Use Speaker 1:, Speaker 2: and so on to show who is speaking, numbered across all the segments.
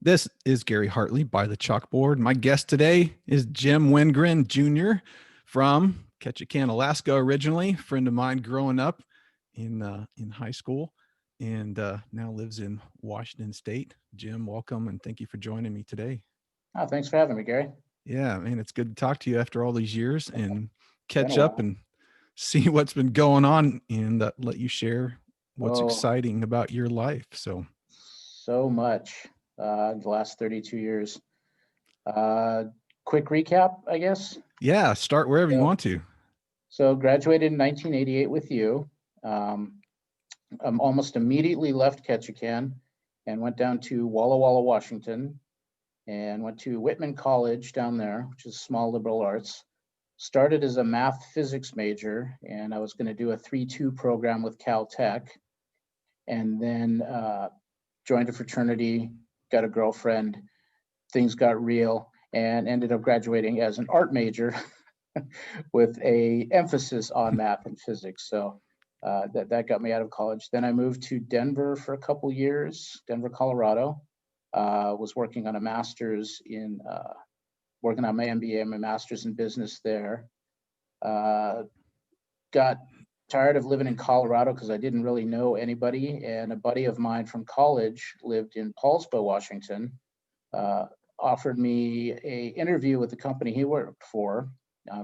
Speaker 1: This is Gary Hartley by the chalkboard. My guest today is Jim Wingren Jr. from Ketchikan, Alaska, originally. Friend of mine growing up in high school, and now lives in Washington State. Jim, welcome, and thank you for joining me today.
Speaker 2: Oh, thanks for having me, Gary.
Speaker 1: Yeah, man, it's good to talk to you after all these years and
Speaker 2: Been a
Speaker 1: catch up
Speaker 2: while.
Speaker 1: and see what's been going on and let you share what's
Speaker 2: Oh,
Speaker 1: exciting about your life. So,
Speaker 2: so much the last 32 years. Uh, Quick recap, I guess.
Speaker 1: yeah, start wherever you
Speaker 2: So,
Speaker 1: want to.
Speaker 2: so graduated in 1988 with you. Um, Almost immediately left Ketchikan and went down to Walla Walla, Washington, and went to Whitman College down there, which is small liberal arts. Started as a math physics major, and I was going to do a 3-2 program with Caltech, and then joined a fraternity, got a girlfriend, things got real, and ended up graduating as an art major with a emphasis on math and physics. So that got me out of college. Then I moved to Denver for a couple years, Denver, Colorado. Was working on a master's in, working on my MBA and my master's in business there. Got tired of living in Colorado because I didn't really know anybody. And a buddy of mine from college lived in Paulsbo, Washington, offered me a interview with the company he worked for.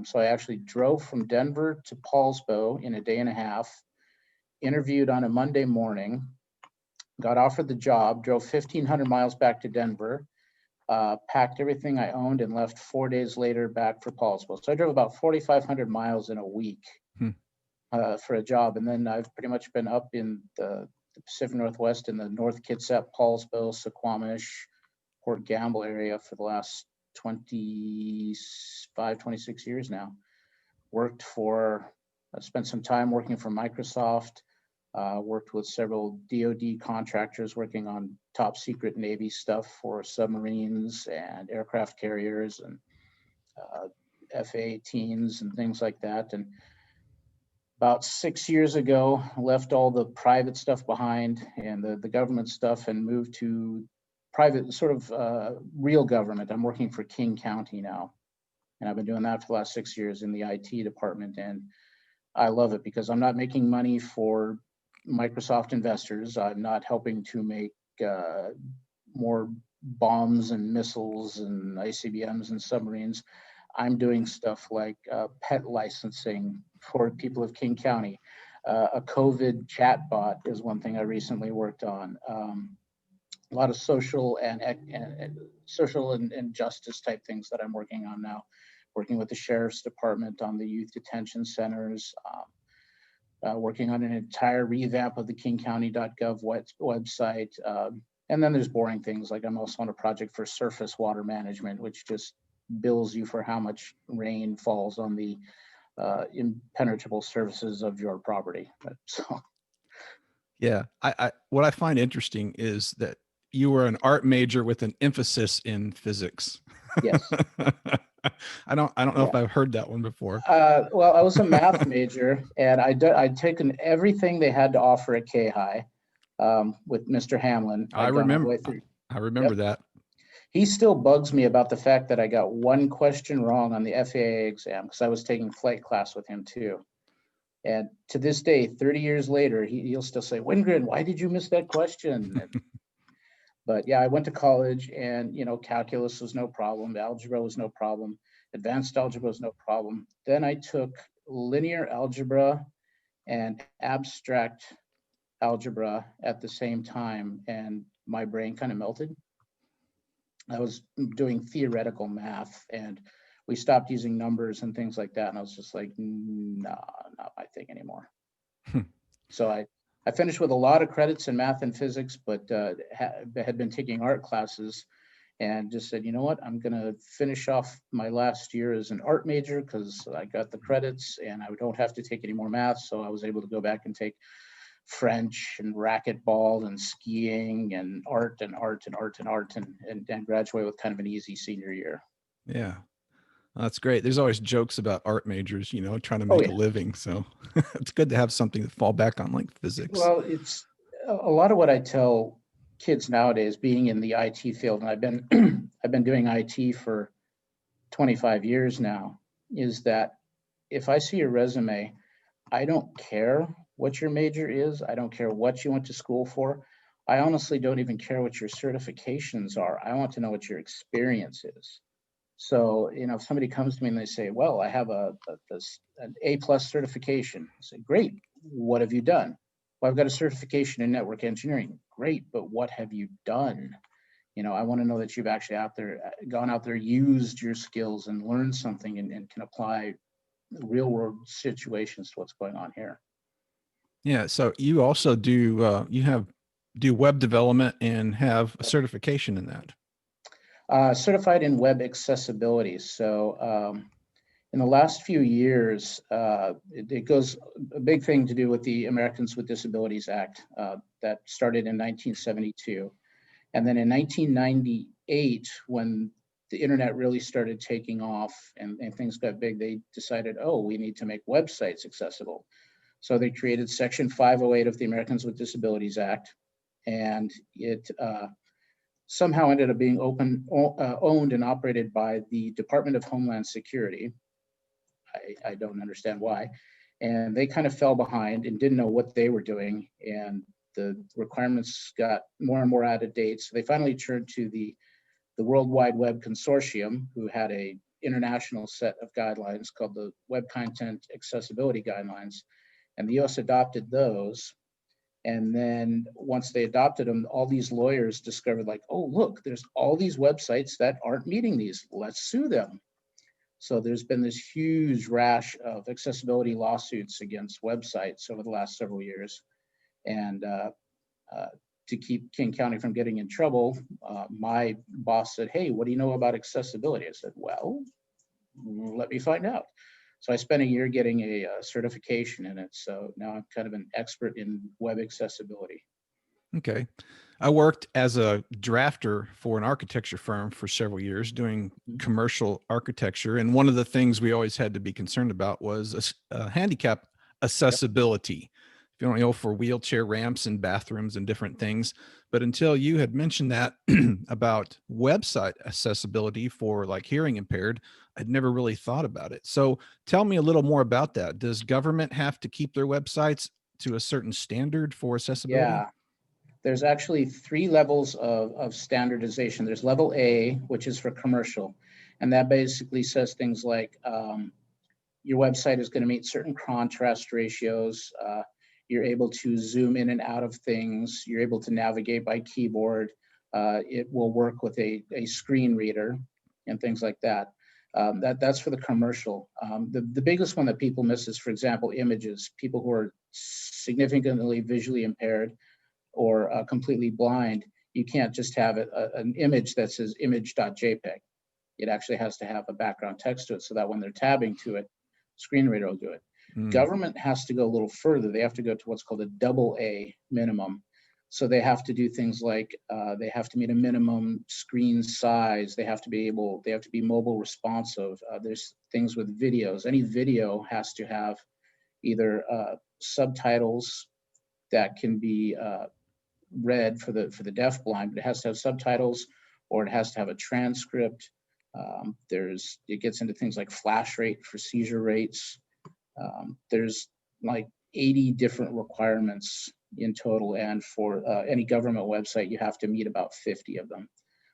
Speaker 2: So I actually drove from Denver to Paulsbo in a day and a half, interviewed on a Monday morning, got offered the job, drove 1,500 miles back to Denver, packed everything I owned, and left 4 days later back for Paulsbo. So I drove about 4,500 miles in a week for a job. And then I've pretty much been up in the Pacific Northwest in the North Kitsap, Paulsbo, Suquamish, Port Gamble area for the last 25, 26 years now. I spent some time working for Microsoft, worked with several DoD contractors working on top secret Navy stuff for submarines and aircraft carriers and F-18s and things like that. And about 6 years ago, left all the private stuff behind and the government stuff and moved to private, sort of real government. I'm working for King County now, and I've been doing that for the last 6 years in the IT department. And I love it because I'm not making money for Microsoft investors. I'm not helping to make more bombs and missiles and ICBMs and submarines. I'm doing stuff like pet licensing for people of King County. A COVID chatbot is one thing I recently worked on. A lot of social and justice type things that I'm working on now. Working with the sheriff's department on the youth detention centers. Working on an entire revamp of the kingcounty.gov website. And then there's boring things like I'm also on a project for surface water management, which just bills you for how much rain falls on the impenetrable surfaces of your property. So,
Speaker 1: yeah, I what I find interesting is that you were an art major with an emphasis in physics.
Speaker 2: yes.
Speaker 1: I don't know
Speaker 2: Yeah.
Speaker 1: if I've heard that one before.
Speaker 2: Well, I was a math major, and I'd taken everything they had to offer at K-High with Mr. Hamlin.
Speaker 1: I
Speaker 2: I'd gone all the
Speaker 1: remember.
Speaker 2: way through.
Speaker 1: I remember that.
Speaker 2: He still bugs me about the fact that I got one question wrong on the FAA exam because I was taking flight class with him too. And to this day, 30 years later, he'll still say, Wingren, why did you miss that question? But yeah, I went to college and, calculus was no problem. Algebra was no problem. Advanced algebra was no problem. Then I took linear algebra and abstract algebra at the same time, and my brain kind of melted. I was doing theoretical math, and we stopped using numbers and things like that. And I was just like, nah, not my thing anymore. So I finished with a lot of credits in math and physics, but had been taking art classes and just said, you know what, I'm going to finish off my last year as an art major because I got the credits and I don't have to take any more math. So I was able to go back and take French and racquetball and skiing and art and graduate with kind of an easy senior year.
Speaker 1: Yeah. That's great. There's always jokes about art majors, trying to
Speaker 2: Oh,
Speaker 1: make
Speaker 2: yeah.
Speaker 1: a living. So it's good to have something to fall back on, like physics.
Speaker 2: Well, it's a lot of what I tell kids nowadays, being in the IT field, and I've been I've been doing IT for 25 years now, is that if I see your resume, I don't care what your major is. I don't care what you went to school for. I honestly don't even care what your certifications are. I want to know what your experience is. So, if somebody comes to me and they say, well, I have an A+ certification, I say, great. What have you done? Well, I've got a certification in network engineering. Great, but what have you done? I want to know that you've actually gone out there, used your skills and learned something and can apply real world situations to what's going on here.
Speaker 1: Yeah. So you also do, do web development and have a certification in that.
Speaker 2: Certified in web accessibility. So in the last few years, it goes a big thing to do with the Americans with Disabilities Act that started in 1972. And then in 1998, when the internet really started taking off and things got big, they decided, oh, we need to make websites accessible. So they created Section 508 of the Americans with Disabilities Act, and it somehow ended up being owned and operated by the Department of Homeland Security. I don't understand why. And they kind of fell behind and didn't know what they were doing. And the requirements got more and more out of date. So they finally turned to the World Wide Web Consortium, who had a international set of guidelines called the Web Content Accessibility Guidelines. And the US adopted those. And then once they adopted them, all these lawyers discovered like, oh, look, there's all these websites that aren't meeting these. Let's sue them. So there's been this huge rash of accessibility lawsuits against websites over the last several years. And to keep King County from getting in trouble, my boss said, hey, what do you know about accessibility? I said, well, let me find out. So I spent a year getting a certification in it. So now I'm kind of an expert in web accessibility.
Speaker 1: Okay. I worked as a drafter for an architecture firm for several years doing commercial architecture. And one of the things we always had to be concerned about was handicap accessibility. If you don't know, for wheelchair ramps and bathrooms and different things. But until you had mentioned that about website accessibility for like hearing impaired, I'd never really thought about it. So tell me a little more about that. Does government have to keep their websites to a certain standard for accessibility?
Speaker 2: Yeah. There's actually 3 levels of standardization. There's level A, which is for commercial. And that basically says things like your website is going to meet certain contrast ratios. You're able to zoom in and out of things. You're able to navigate by keyboard. It will work with a screen reader and things like that. That's for the commercial. The biggest one that people miss is, for example, images. People who are significantly visually impaired or completely blind, you can't just have an image that says image.jpg. It actually has to have a background text to it so that when they're tabbing to it, screen reader will do it. Government has to go a little further. They have to go to what's called a AA minimum. So they have to do things like they have to meet a minimum screen size. They have to be mobile responsive. There's things with videos. Any video has to have either subtitles that can be read for the deafblind, but it has to have subtitles, or it has to have a transcript. It gets into things like flash rate for seizure rates. There's like 80 different requirements in total, and for any government website, you have to meet about 50 of them.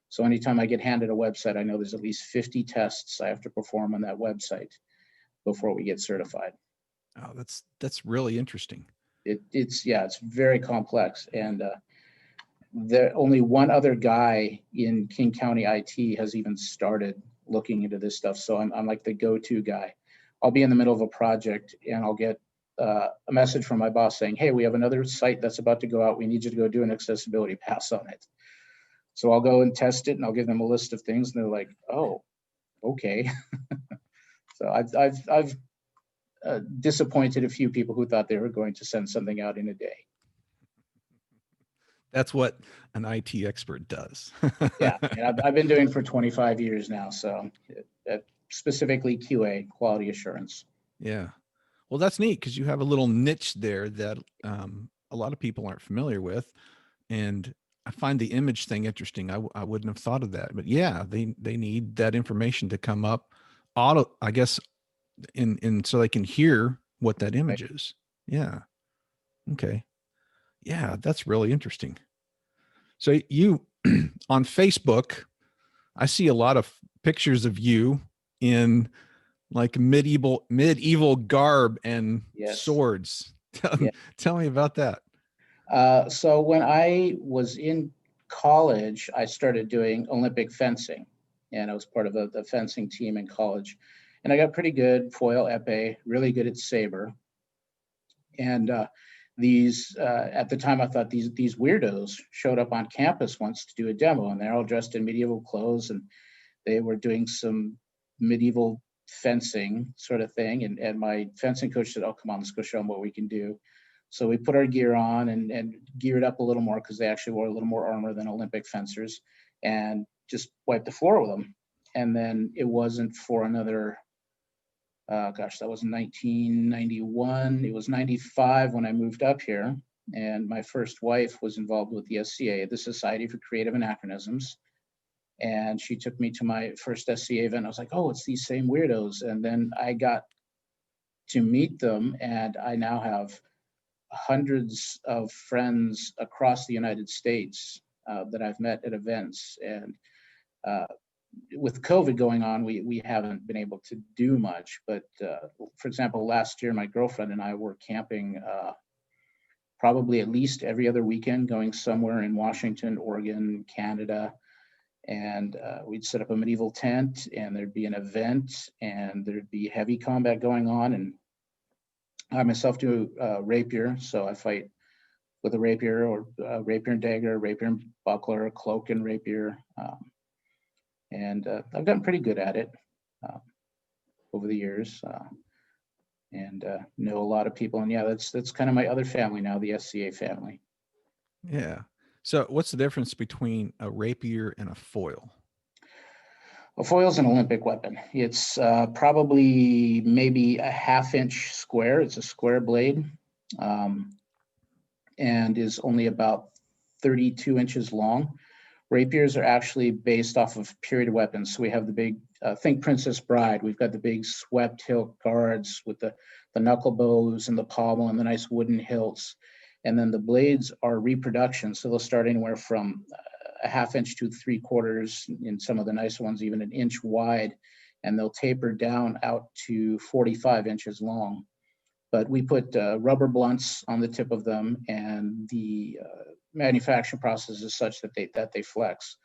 Speaker 2: So anytime I get handed a website, I know there's at least 50 tests I have to perform on that website before we get certified.
Speaker 1: Oh, that's really interesting.
Speaker 2: It's very complex, and only one other guy in King County IT has even started looking into this stuff. So I'm like the go-to guy. I'll be in the middle of a project and I'll get a message from my boss saying, hey, we have another site that's about to go out. We need you to go do an accessibility pass on it. So I'll go and test it and I'll give them a list of things and they're like, oh, okay. So I've disappointed a few people who thought they were going to send something out in a day.
Speaker 1: That's what an IT expert does.
Speaker 2: Yeah, and I've been doing it for 25 years now. So specifically QA, quality assurance.
Speaker 1: Yeah. Well, that's neat because you have a little niche there that a lot of people aren't familiar with. And I find the image thing interesting. I wouldn't have thought of that, but yeah, they need that information to come up I guess, in so they can hear what that
Speaker 2: Right.
Speaker 1: image is. Yeah. Okay. Yeah, that's really interesting. So you on Facebook, I see a lot of pictures of you in like medieval garb and
Speaker 2: Yes.
Speaker 1: swords. Tell,
Speaker 2: Yeah.
Speaker 1: tell me about that.
Speaker 2: So when I was in college, I started doing Olympic fencing, and I was part of the fencing team in college. And I got pretty good foil epee, really good at saber. And these at the time, I thought these weirdos showed up on campus once to do a demo, and they're all dressed in medieval clothes, and they were doing some medieval fencing sort of thing. And my fencing coach said, "Oh, come on, let's go show them what we can do." So we put our gear on and geared up a little more because they actually wore a little more armor than Olympic fencers, and just wiped the floor with them. And then it wasn't for another, gosh, that was 1991. It was 95 when I moved up here. And my first wife was involved with the SCA, the Society for Creative Anachronisms. And she took me to my first SCA event. I was like, oh, it's these same weirdos. And then I got to meet them, and I now have hundreds of friends across the United States that I've met at events. And with COVID going on, we haven't been able to do much. But for example, last year, my girlfriend and I were camping probably at least every other weekend, going somewhere in Washington, Oregon, Canada. And we'd set up a medieval tent, and there'd be an event, and there'd be heavy combat going on. And I myself do rapier, so I fight with a rapier, or rapier and dagger, rapier and buckler, cloak and rapier. And I've gotten pretty good at it over the years, and know a lot of people. And yeah, that's kind of my other family now, the SCA family.
Speaker 1: Yeah. So what's the difference between a rapier and a foil?
Speaker 2: A foil is an Olympic weapon. It's probably maybe a half-inch square. It's a square blade, and is only about 32 inches long. Rapiers are actually based off of period weapons. So we have the big, think Princess Bride. We've got the big swept hilt guards with the knuckle bows and the pommel and the nice wooden hilts. And then the blades are reproduction. So they'll start anywhere from a half-inch to 3/4, in some of the nicer ones, even an inch wide. And they'll taper down out to 45 inches long. But we put rubber blunts on the tip of them, and the manufacturing process is such that they flex.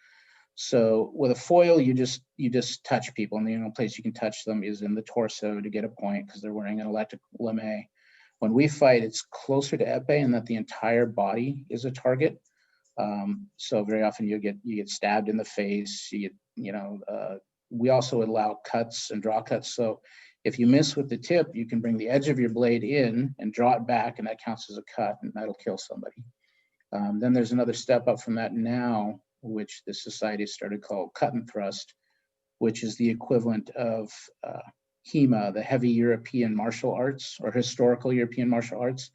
Speaker 2: So with a foil, you just touch people, and the only place you can touch them is in the torso to get a point, because they're wearing an electric lame. When we fight, it's closer to epee in that the entire body is a target. So very often you get stabbed in the face. We also allow cuts and draw cuts. So if you miss with the tip, you can bring the edge of your blade in and draw it back, and that counts as a cut, and that'll kill somebody. Then there's another step up from that now, which the society started called cut and thrust, which is the equivalent of HEMA, the heavy European martial arts, or historical European martial arts.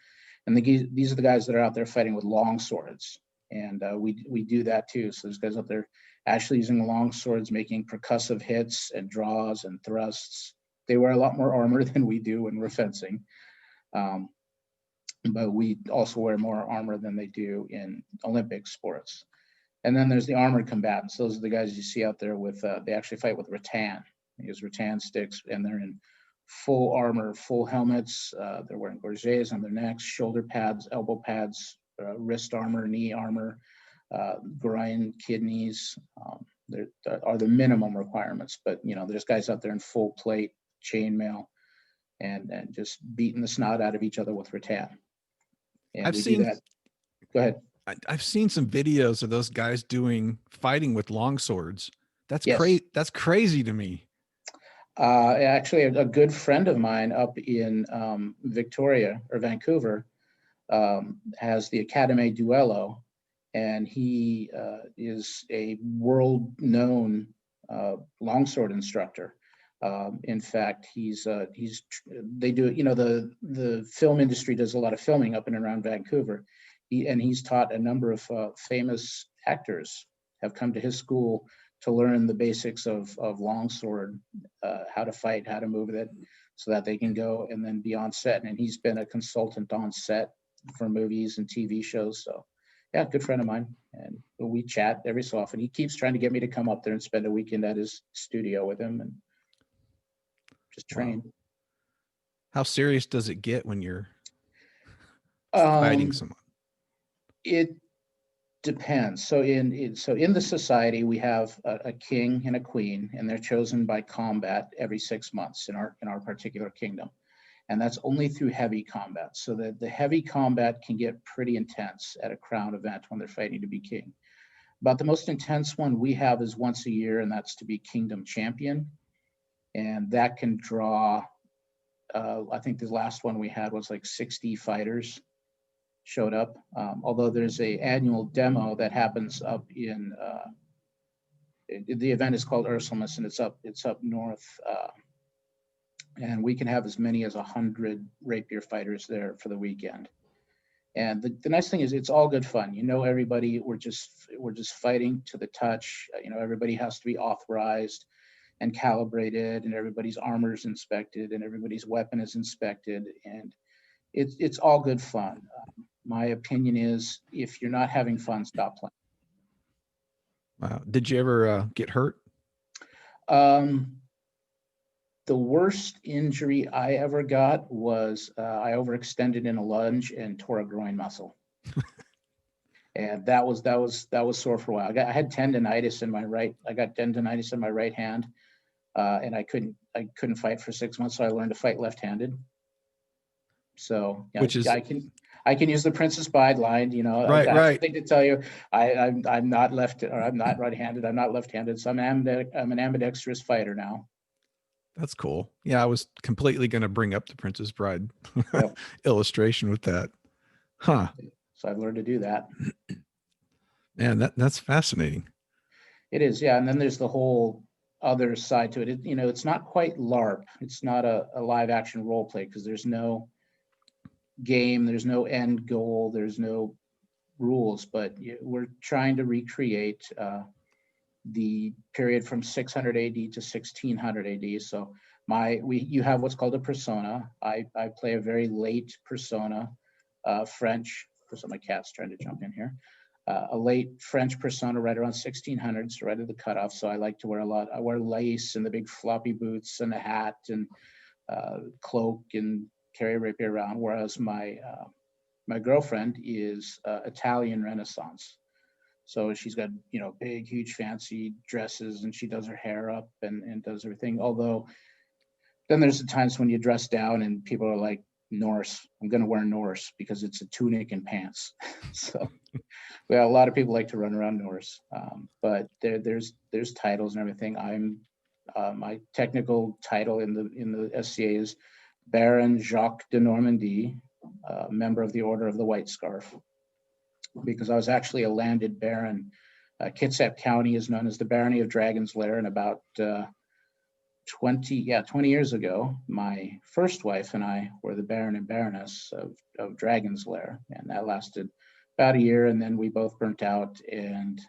Speaker 2: And these are the guys that are out there fighting with long swords. And we do that too. So there's guys out there actually using long swords, making percussive hits and draws and thrusts. They wear a lot more armor than we do when we're fencing. But we also wear more armor than they do in Olympic sports. And then there's the armored combatants. Those are the guys you see out there with, they actually fight with rattan. They use rattan sticks, and they're in full armor, full helmets. They're wearing gorgets on their necks, shoulder pads, elbow pads, wrist armor, knee armor, groin, kidneys. There are the minimum requirements, but there's guys out there in full plate, chainmail, and just beating the snot out of each other with rattan. And
Speaker 1: I've
Speaker 2: we
Speaker 1: seen
Speaker 2: do that. Go ahead.
Speaker 1: I've seen some videos of those guys fighting with long swords. That's
Speaker 2: Yes.
Speaker 1: crazy. That's crazy to me.
Speaker 2: Actually, a good friend of mine up in Victoria or Vancouver has the Academy Duello, and he is a world-known longsword instructor. In fact, they do, the film industry does a lot of filming up and around Vancouver. he's taught a number of famous actors have come to his school to learn the basics of longsword, how to fight, how to move it, so that they can go and then be on set. And he's been a consultant on set for movies and TV shows. So yeah, good friend of mine. And we chat every so often. He keeps trying to get me to come up there and spend a weekend at his studio with him and just train.
Speaker 1: Wow. How serious does it get when you're fighting someone?
Speaker 2: It depends. So in the society, we have a king and a queen, and they're chosen by combat every 6 months in our particular kingdom. And that's only through heavy combat. So that the heavy combat can get pretty intense at a crown event when they're fighting to be king. About the most intense one we have is once a year, and that's to be kingdom champion. And that can draw, I think the last one we had was like 60 fighters showed up. Although there's a annual demo that happens up in, the event is called Ursulmus, and it's up north. And we can have as many as 100 rapier fighters there for the weekend. And the nice thing is it's all good fun. You know, everybody, we're just fighting to the touch. You know, everybody has to be authorized and calibrated, and everybody's armor is inspected, and everybody's weapon is inspected, and it's all good fun. My opinion is, if you're not having fun, stop playing.
Speaker 1: Wow. Did you ever get hurt?
Speaker 2: The worst injury I ever got was I overextended in a lunge and tore a groin muscle. And that was sore for a while. I had tendonitis in my right. I got tendonitis in my right hand, and I couldn't fight for 6 months. So I learned to fight left-handed. So yeah,
Speaker 1: Which is,
Speaker 2: I can use the Princess Bride line. You know,
Speaker 1: right,
Speaker 2: that's
Speaker 1: right.
Speaker 2: the thing to tell you. I'm not I'm not right-handed. I'm not left-handed. So I'm an ambidextrous fighter now.
Speaker 1: That's cool. Yeah, I was completely going to bring up the Princess Bride
Speaker 2: Yep.
Speaker 1: illustration with that. Huh.
Speaker 2: So I've learned to do that.
Speaker 1: Man, that's fascinating.
Speaker 2: It is, yeah. And then there's the whole other side to it. You know, it's not quite LARP. It's not a live action role play, because there's no game, there's no end goal, there's no rules, but we're trying to recreate the period from 600 AD to 1600 AD. So you have what's called a persona. I play a very late persona, French. So my cat's trying to jump in here. A late French persona right around 1600s, right at the cutoff. So I like to wear I wear lace and the big floppy boots and a hat and cloak and carry a rapier around. Whereas my girlfriend is Italian Renaissance. So she's got, you know, big, huge, fancy dresses, and she does her hair up and does everything. Although then there's the times when you dress down and people are like, Norse, I'm going to wear Norse because it's a tunic and pants. So well, a lot of people like to run around Norse, but there's titles and everything. I'm my technical title in the SCA is Baron Jacques de Normandie, member of the Order of the White Scarf, because I was actually a landed baron. Kitsap County is known as the Barony of Dragon's Lair, and about 20 years ago, my first wife and I were the Baron and Baroness of Dragon's Lair, and that lasted about a year, and then we both burnt out, and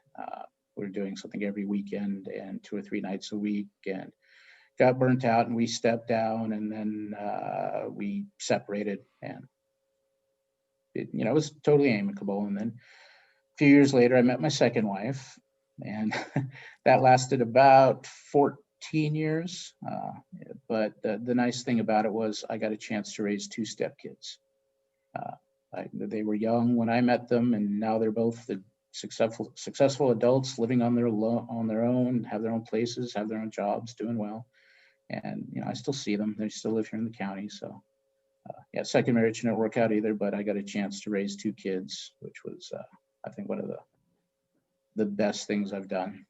Speaker 2: we were doing something every weekend and 2 or 3 nights a week, and got burnt out, and we stepped down, and then we separated, and it was totally amicable. And then a few years later, I met my second wife, and that lasted about 14 years. But the nice thing about it was I got a chance to raise 2 stepkids. They were young when I met them, and now they're both the successful adults living on their own, have their own places, have their own jobs, doing well. And I still see them. They still live here in the county. So second marriage didn't work out either, but I got a chance to raise 2 kids, which was I think one of the best things I've done.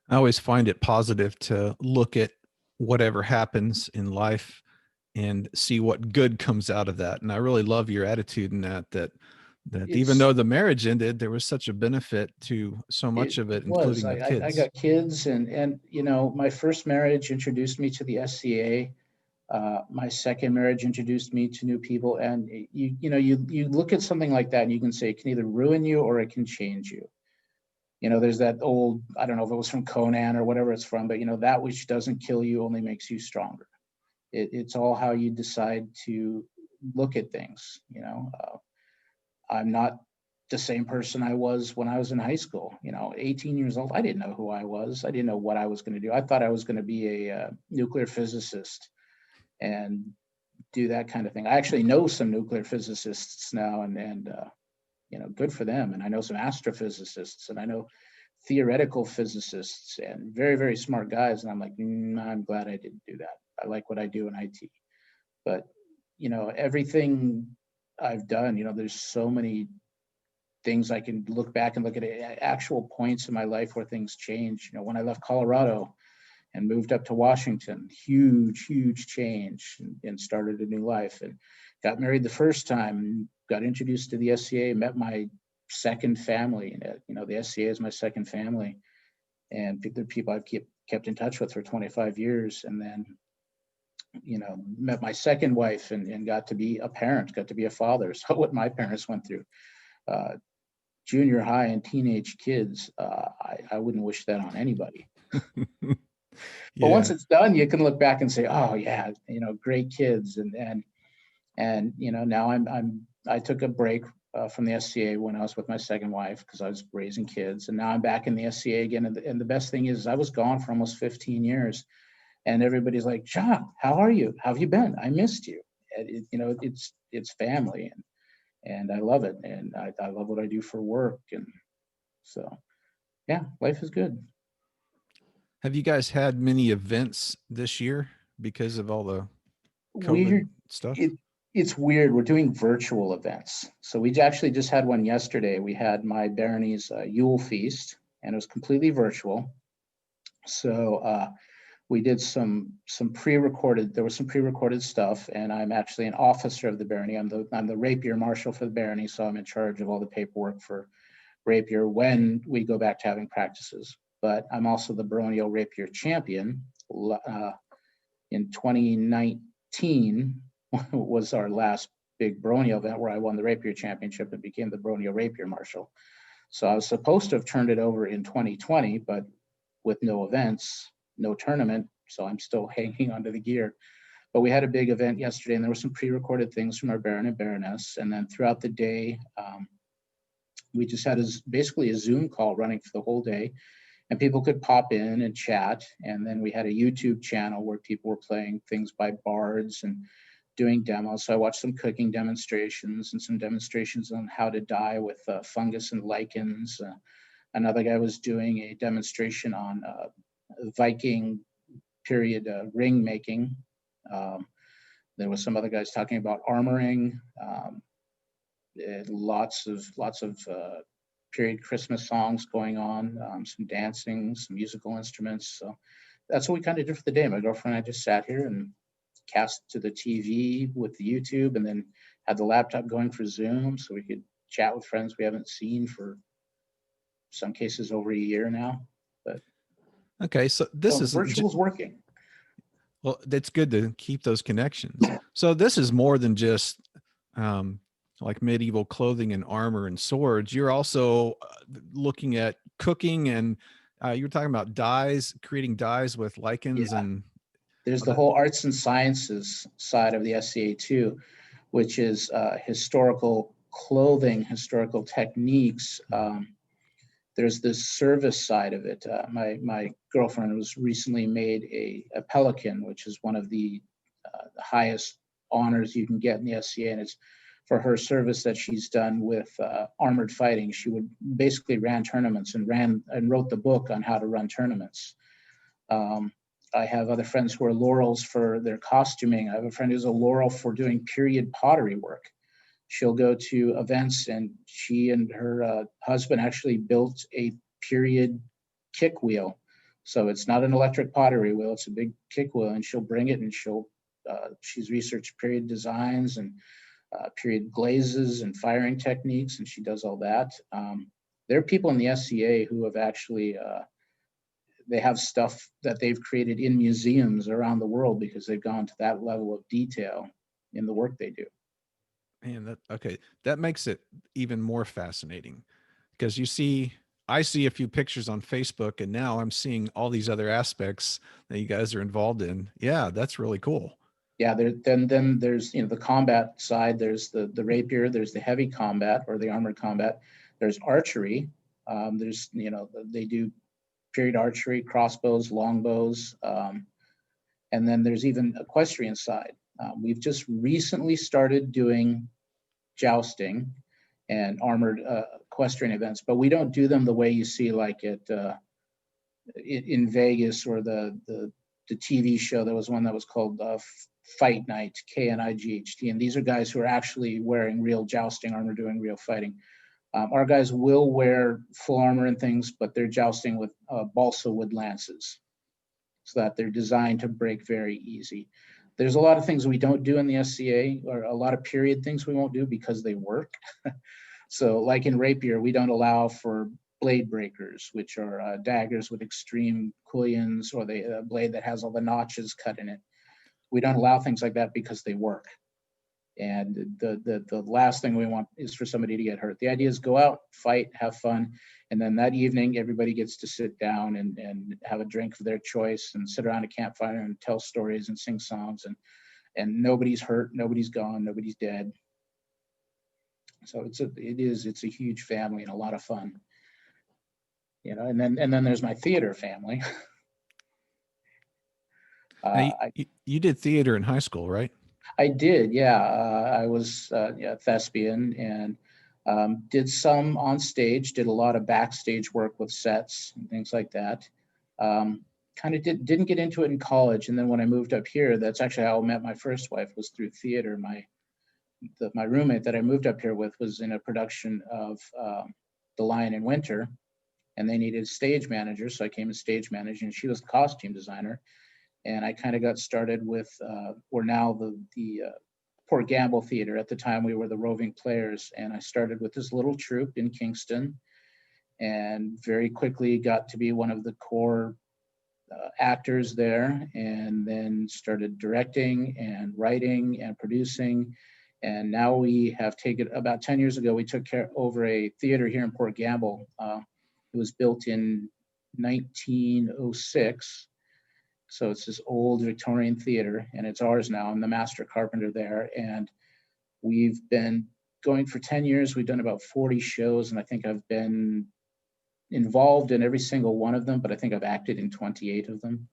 Speaker 1: I always find it positive to look at whatever happens in life and see what good comes out of that. And I really love your attitude in that even though the marriage ended, there was such a benefit to so much of it, including the kids.
Speaker 2: I got kids, and my first marriage introduced me to the SCA. My second marriage introduced me to new people, and you look at something like that and you can say it can either ruin you or it can change you. There's that old, I don't know if it was from Conan or whatever it's from, but that which doesn't kill you only makes you stronger. It's all how you decide to look at things. I'm not the same person I was when I was in high school. 18 years old, I didn't know who I was. I didn't know what I was going to do. I thought I was going to be a nuclear physicist and do that kind of thing. I actually know some nuclear physicists now, and good for them. And I know some astrophysicists, and I know theoretical physicists, and very, very smart guys. And I'm like, I'm glad I didn't do that. I like what I do in IT. But, everything I've done, there's so many things I can look back and look at actual points in my life where things change. When I left Colorado and moved up to Washington, huge change, and started a new life, and got married the first time, got introduced to the SCA, met my second family. The SCA is my second family, and the people I've kept in touch with for 25 years. And then, met my second wife and got to be a parent, got to be a father. So what my parents went through, junior high and teenage kids, I wouldn't wish that on anybody. But once it's done, you can look back and say, oh yeah, great kids. And now I took a break from the SCA when I was with my second wife because I was raising kids, and now I'm back in the SCA again. And the best thing is I was gone for almost 15 years, and everybody's like, John, how are you? How have you been? I missed you. And it's family, and I love it, and I love what I do for work, and so yeah, life is good.
Speaker 1: Have you guys had many events this year because of all the COVID stuff?
Speaker 2: It's weird. We're doing virtual events. So we actually just had one yesterday. We had my Barony's Yule Feast, and it was completely virtual. So we did some pre-recorded. There was some pre-recorded stuff, and I'm actually an officer of the Barony. I'm the Rapier Marshal for the Barony, so I'm in charge of all the paperwork for Rapier when we go back to having practices. But I'm also the Baronial Rapier Champion. In 2019 was our last big Baronial event where I won the Rapier Championship and became the Baronial Rapier Marshal. So I was supposed to have turned it over in 2020, but with no events, no tournament, so I'm still hanging onto the gear. But we had a big event yesterday, and there were some pre-recorded things from our Baron and Baroness. And then throughout the day, we just had basically a Zoom call running for the whole day. And people could pop in and chat. And then we had a YouTube channel where people were playing things by bards and doing demos. So I watched some cooking demonstrations and some demonstrations on how to dye with fungus and lichens. Another guy was doing a demonstration on Viking period ring making. There was some other guys talking about armoring. Lots of period Christmas songs going on, some dancing, some musical instruments. So that's what we kind of did for the day. My girlfriend and I just sat here and cast to the TV with the YouTube, and then had the laptop going for Zoom so we could chat with friends we haven't seen for some cases over a year now. But
Speaker 1: okay, so this is
Speaker 2: virtual's working.
Speaker 1: Well, it's good to keep those connections. So this is more than just like medieval clothing and armor and swords. You're also looking at cooking, and you were talking about dyes, creating dyes with lichens. And
Speaker 2: there's the whole arts and sciences side of the SCA too, which is historical clothing, historical techniques. There's this service side of it. My girlfriend was recently made a pelican, which is one of the highest honors you can get in the SCA, and it's for her service that she's done with armored fighting. She would basically ran tournaments and wrote the book on how to run tournaments. I have other friends who are laurels for their costuming. I have a friend who's a laurel for doing period pottery work. She'll go to events, and she and her husband actually built a period kick wheel. So it's not an electric pottery wheel, it's a big kick wheel, and she'll bring it, and she's researched period designs and period glazes and firing techniques, and she does all that. There are people in the SCA who have actually, they have stuff that they've created in museums around the world because they've gone to that level of detail in the work they do.
Speaker 1: Man, that makes it even more fascinating, because I see a few pictures on Facebook, and now I'm seeing all these other aspects that you guys are involved in. Yeah, that's really cool.
Speaker 2: Yeah, then there's the combat side. There's the rapier. There's the heavy combat or the armored combat. There's archery. There's they do period archery, crossbows, longbows, and then there's even equestrian side. We've just recently started doing jousting and armored equestrian events, but we don't do them the way you see like in Vegas, or the TV show. There was one that was called Fight Night, KNIGHT, and these are guys who are actually wearing real jousting armor, doing real fighting. Our guys will wear full armor and things, but they're jousting with balsa wood lances, so that they're designed to break very easy. There's a lot of things we don't do in the SCA, or a lot of period things we won't do because they work. So like in rapier, we don't allow for blade breakers, which are daggers with extreme quillions, or the blade that has all the notches cut in it. We don't allow things like that because they work. And the last thing we want is for somebody to get hurt. The idea is go out, fight, have fun, and then that evening everybody gets to sit down and have a drink of their choice and sit around a campfire and tell stories and sing songs, and nobody's hurt, nobody's gone, nobody's dead. So it's a huge family and a lot of fun. And then there's my theater family.
Speaker 1: You did theater in high school, right?
Speaker 2: I did, yeah. I was a thespian, and did some on stage, did a lot of backstage work with sets and things like that. Kind of didn't get into it in college. And then when I moved up here, that's actually how I met my first wife, was through theater. My roommate that I moved up here with was in a production of The Lion in Winter, and they needed a stage manager. So I came as stage manager, and she was the costume designer. And I kind of got started with, we're now the Port Gamble Theater. At the time, we were the Roving Players. And I started with this little troupe in Kingston, and very quickly got to be one of the core actors there, and then started directing and writing and producing. And now we have taken, about 10 years ago, we took over a theater here in Port Gamble. It was built in 1906. So it's this old Victorian theater, and it's ours now. I'm the master carpenter there, and we've been going for 10 years. We've done about 40 shows, and I think I've been involved in every single one of them, but I think I've acted in 28 of them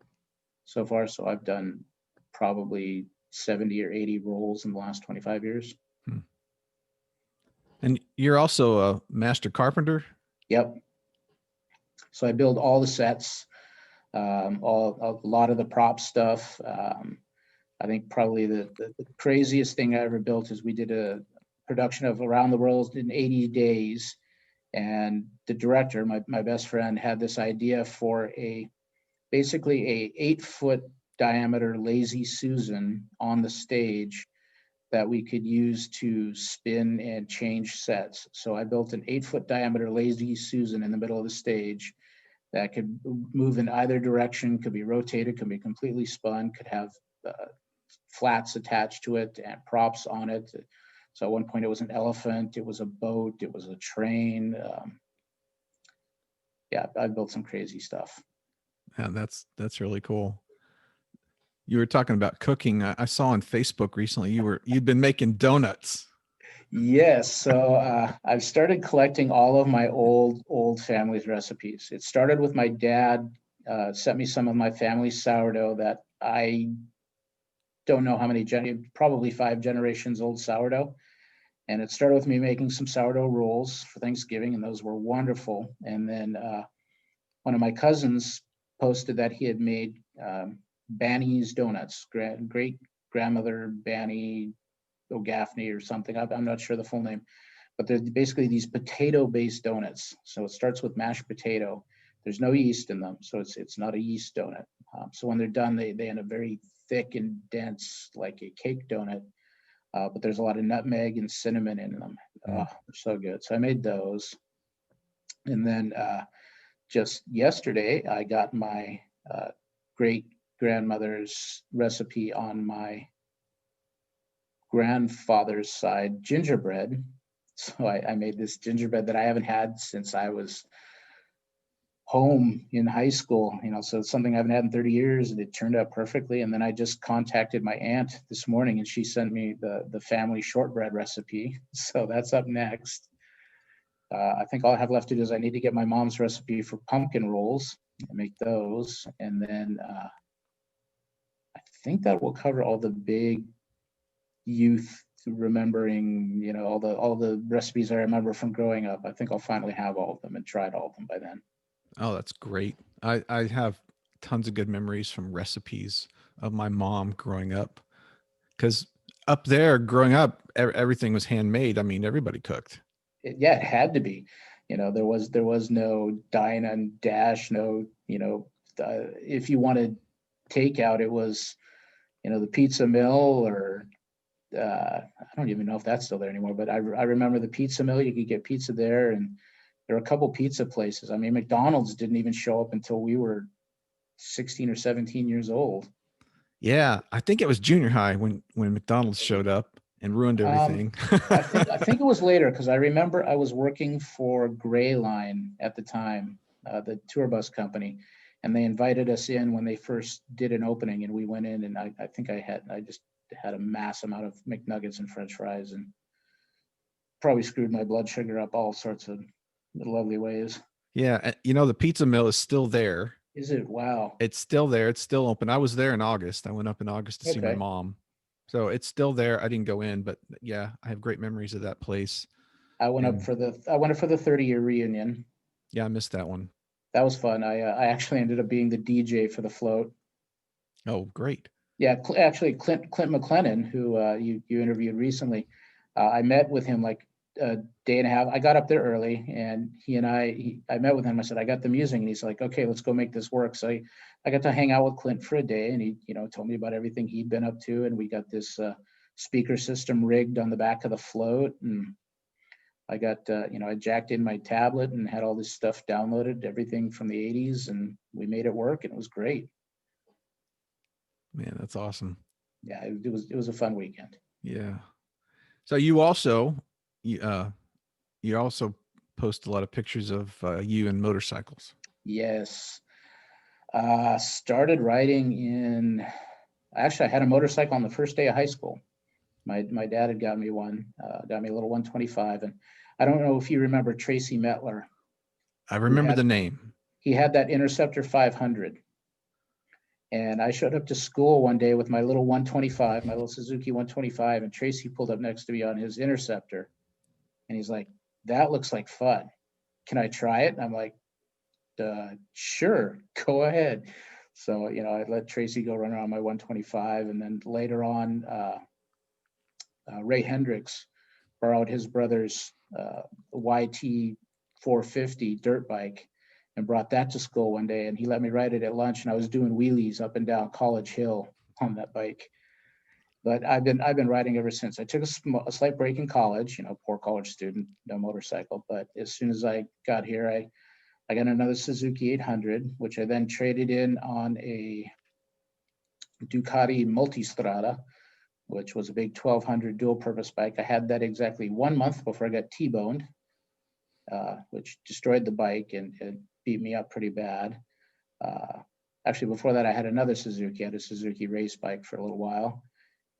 Speaker 2: so far. So I've done probably 70 or 80 roles in the last 25 years.
Speaker 1: And you're also a master carpenter?
Speaker 2: Yep. So I build all the sets. A lot of the prop stuff. I think probably the craziest thing I ever built is we did a production of Around the World in 80 Days. And the director, my best friend, had this idea for basically a 8-foot diameter Lazy Susan on the stage that we could use to spin and change sets. So I built an 8-foot diameter Lazy Susan in the middle of the stage that could move in either direction, could be rotated, could be completely spun, could have flats attached to it and props on it. So at one point it was an elephant, it was a boat, it was a train. Yeah, I built some crazy stuff.
Speaker 1: Yeah, that's really cool. You were talking about cooking. I saw on Facebook recently you'd been making donuts.
Speaker 2: Yes, so I've started collecting all of my old family's recipes. It started with my dad sent me some of my family's sourdough that I don't know how many, probably 5 generations old sourdough. And it started with me making some sourdough rolls for Thanksgiving, and those were wonderful. And then one of my cousins posted that he had made Banny's donuts, great grandmother Banny O'Gaffney or something. I'm not sure the full name, but they're basically these potato-based donuts. So it starts with mashed potato. There's no yeast in them, so it's not a yeast donut. So when they're done, they end up very thick and dense, like a cake donut. But there's a lot of nutmeg and cinnamon in them. They're so good. So I made those. And then just yesterday, I got my great grandmother's recipe on my grandfather's side, gingerbread. So I made this gingerbread that I haven't had since I was home in high school, so it's something I haven't had in 30 years, and it turned out perfectly. And then I just contacted my aunt this morning, and she sent me the family shortbread recipe. So that's up next. I think all I have left to do is I need to get my mom's recipe for pumpkin rolls and make those. And then I think that will cover all the big youth remembering, all the recipes I remember from growing up. I think I'll finally have all of them and tried all of them by then.
Speaker 1: Oh, that's great. I have tons of good memories from recipes of my mom growing up, because up there growing up, everything was handmade. I mean, everybody cooked.
Speaker 2: Yeah, it had to be. There was no dine and dash, no, if you wanted takeout, it was, the pizza mill, or I don't even know if that's still there anymore, but I remember the pizza mill. You could get pizza there, and there were a couple pizza places. I mean, McDonald's didn't even show up until we were 16 or 17 years old.
Speaker 1: Yeah, I think it was junior high when McDonald's showed up and ruined everything.
Speaker 2: I think it was later, because I remember I was working for Gray Line at the time, the tour bus company, and they invited us in when they first did an opening, and we went in, and I think I just had a mass amount of McNuggets and French fries, and probably screwed my blood sugar up all sorts of lovely ways.
Speaker 1: Yeah, the pizza mill is still there.
Speaker 2: Is it? Wow.
Speaker 1: It's still there. It's still open. I was there in August. I went up in August to see my
Speaker 2: Okay.
Speaker 1: mom. So it's still there. I didn't go in, but yeah, I have great memories of that place.
Speaker 2: I went up for the 30-year reunion.
Speaker 1: Yeah, I missed that one.
Speaker 2: That was fun. I actually ended up being the DJ for the float.
Speaker 1: Oh, great.
Speaker 2: Yeah, actually, Clint McLennan, who you interviewed recently, I met with him like a day and a half. I got up there early, and I met with him. I said, I got the music, and he's like, okay, let's go make this work. So I got to hang out with Clint for a day, and he told me about everything he'd been up to, and we got this speaker system rigged on the back of the float, and I got I jacked in my tablet and had all this stuff downloaded, everything from the 80s, and we made it work, and it was great.
Speaker 1: Man, that's awesome.
Speaker 2: Yeah, it was a fun weekend.
Speaker 1: Yeah. So you also post a lot of pictures of you and motorcycles.
Speaker 2: Yes. Started riding actually, I had a motorcycle on the first day of high school. My dad had got me one, got me a little 125. And I don't know if you remember Tracy Metler.
Speaker 1: I remember the name.
Speaker 2: He had that Interceptor 500. And I showed up to school one day with my little 125, my little Suzuki 125, and Tracy pulled up next to me on his Interceptor. And he's like, that looks like fun. Can I try it? And I'm like, sure, go ahead. So, I let Tracy go run around my 125. And then later on, Ray Hendricks borrowed his brother's YT 450 dirt bike and brought that to school one day, and he let me ride it at lunch, and I was doing wheelies up and down College Hill on that bike. But I've been riding ever since. I took a slight break in college, poor college student, no motorcycle. But as soon as I got here, I got another Suzuki 800, which I then traded in on a Ducati Multistrada, which was a big 1200 dual purpose bike. I had that exactly 1 month before I got T-boned, which destroyed the bike and beat me up pretty bad. Actually, before that, I had another Suzuki. I had a Suzuki race bike for a little while.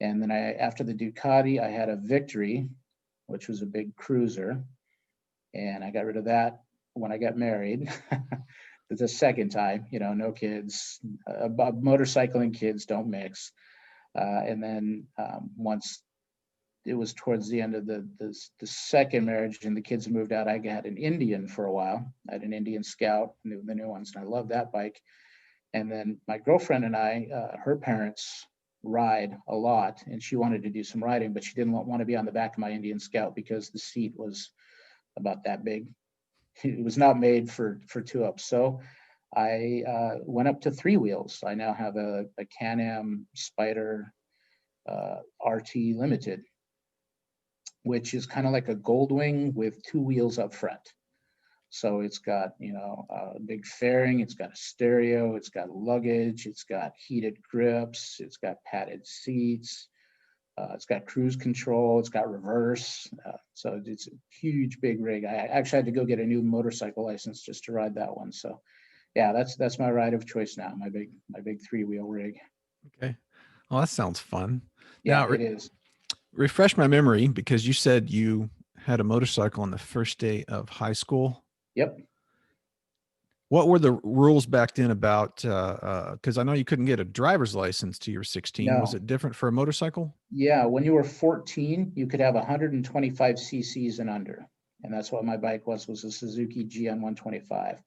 Speaker 2: And then after the Ducati, I had a Victory, which was a big cruiser. And I got rid of that when I got married. The second time, no kids. Motorcycling kids don't mix. And then once it was towards the end of the second marriage and the kids moved out, I had an Indian for a while. I had an Indian Scout, the new ones, and I loved that bike. And then my girlfriend and I, her parents ride a lot, and she wanted to do some riding, but she didn't want to be on the back of my Indian Scout because the seat was about that big. It was not made for two up. So I went up to 3 wheels. I now have a Can-Am Spyder RT Limited, which is kind of like a Goldwing with 2 wheels up front. So it's got, a big fairing, it's got a stereo, it's got luggage, it's got heated grips, it's got padded seats, it's got cruise control, it's got reverse. So it's a huge, big rig. I actually had to go get a new motorcycle license just to ride that one. So yeah, that's my ride of choice now, my big 3-wheel rig.
Speaker 1: Okay. Well, that sounds fun.
Speaker 2: Yeah,
Speaker 1: Now,
Speaker 2: it is.
Speaker 1: refresh my memory, because you said you had a motorcycle on the first day of high school.
Speaker 2: Yep.
Speaker 1: What were the rules back then about, because I know you couldn't get a driver's license till you were 16. Was
Speaker 2: No.
Speaker 1: it different for a motorcycle?
Speaker 2: Yeah, when you were 14, you could have 125 cc's and under. And that's what my bike was a Suzuki GN 125.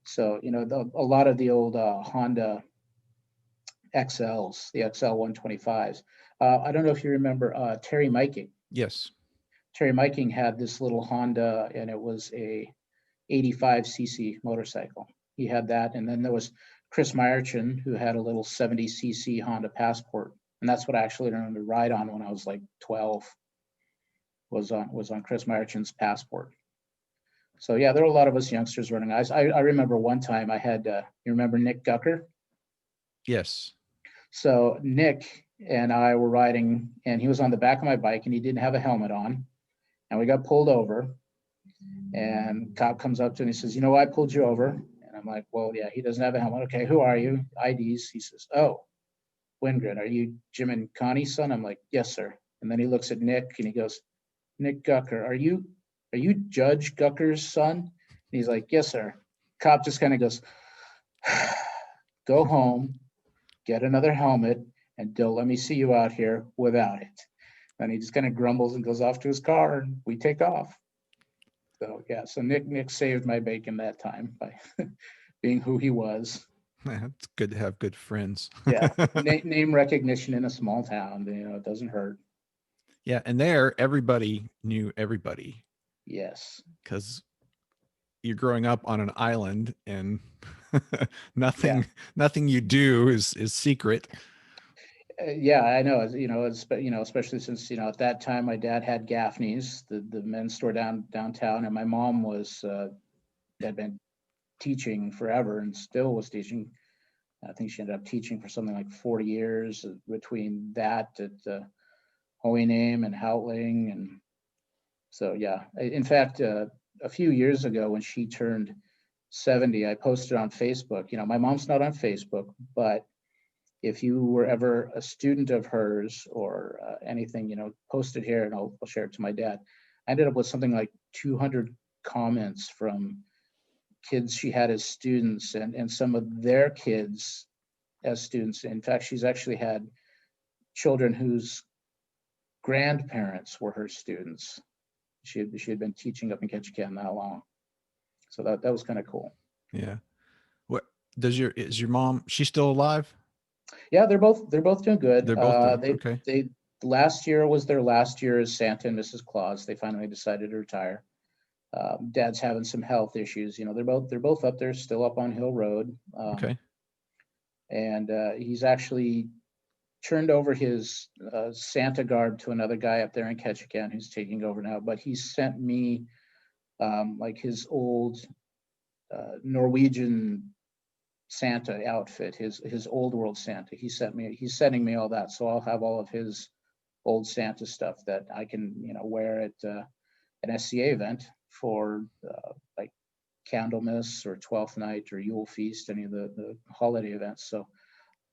Speaker 2: So, a lot of the old Honda XLs, the XL 125s. I don't know if you remember Terry Miking.
Speaker 1: Yes.
Speaker 2: Terry Miking had this little Honda, and it was a 85 cc motorcycle. He had that, and then there was Chris Meyerton, who had a little 70 cc Honda Passport, and that's what I actually learned to ride on when I was like 12. Was on Chris Meyerton's Passport. So yeah, there were a lot of us youngsters running. I remember one time I had, you remember Nick Gucker?
Speaker 1: Yes.
Speaker 2: So Nick and I were riding, and he was on the back of my bike, and he didn't have a helmet on, and we got pulled over. And cop comes up to me and he says, I pulled you over. And I'm like, well, yeah, he doesn't have a helmet. Okay, who are you? IDs. He says, oh, Wingren, are you Jim and Connie's son? I'm like, yes, sir. And then he looks at Nick and he goes, Nick Gucker, are you Judge Gucker's son? And he's like, yes, sir. Cop just kind of goes, go home, get another helmet, and don't let me see you out here without it. And he just kind of grumbles and goes off to his car, and we take off. So yeah, so Nick saved my bacon that time by being who he was.
Speaker 1: It's good to have good friends.
Speaker 2: Yeah, name recognition in a small town, it doesn't hurt.
Speaker 1: Yeah, and there everybody knew everybody.
Speaker 2: Yes.
Speaker 1: Because you're growing up on an island, and nothing you do is secret.
Speaker 2: Yeah, I know. Especially since at that time my dad had Gaffney's, the men's store downtown, and my mom had been teaching forever and still was teaching. I think she ended up teaching for something like 40 years between that at Holy Name and Houtling, and so yeah. In fact, a few years ago when she turned 70, I posted on Facebook. My mom's not on Facebook, but if you were ever a student of hers or anything, post it here and I'll share it to my dad. I ended up with something like 200 comments from kids she had as students and some of their kids as students. In fact, she's actually had children whose grandparents were her students. She had been teaching up in Ketchikan that long. So that was kind of cool.
Speaker 1: Yeah. What is your mom? She's still alive?
Speaker 2: Yeah, they're both doing good.
Speaker 1: They're both doing okay.
Speaker 2: They last year was their last year as Santa and Mrs. Claus. They finally decided to retire. Dad's having some health issues. They're both up there, still up on Hill Road.
Speaker 1: Okay.
Speaker 2: And he's actually turned over his Santa garb to another guy up there in Ketchikan who's taking over now. But he sent me like his old Norwegian Santa outfit, his old world Santa. He's sending me all that, so I'll have all of his old Santa stuff that I can wear at an SCA event for like Candlemas or 12th Night or Yule Feast, any of the holiday events. So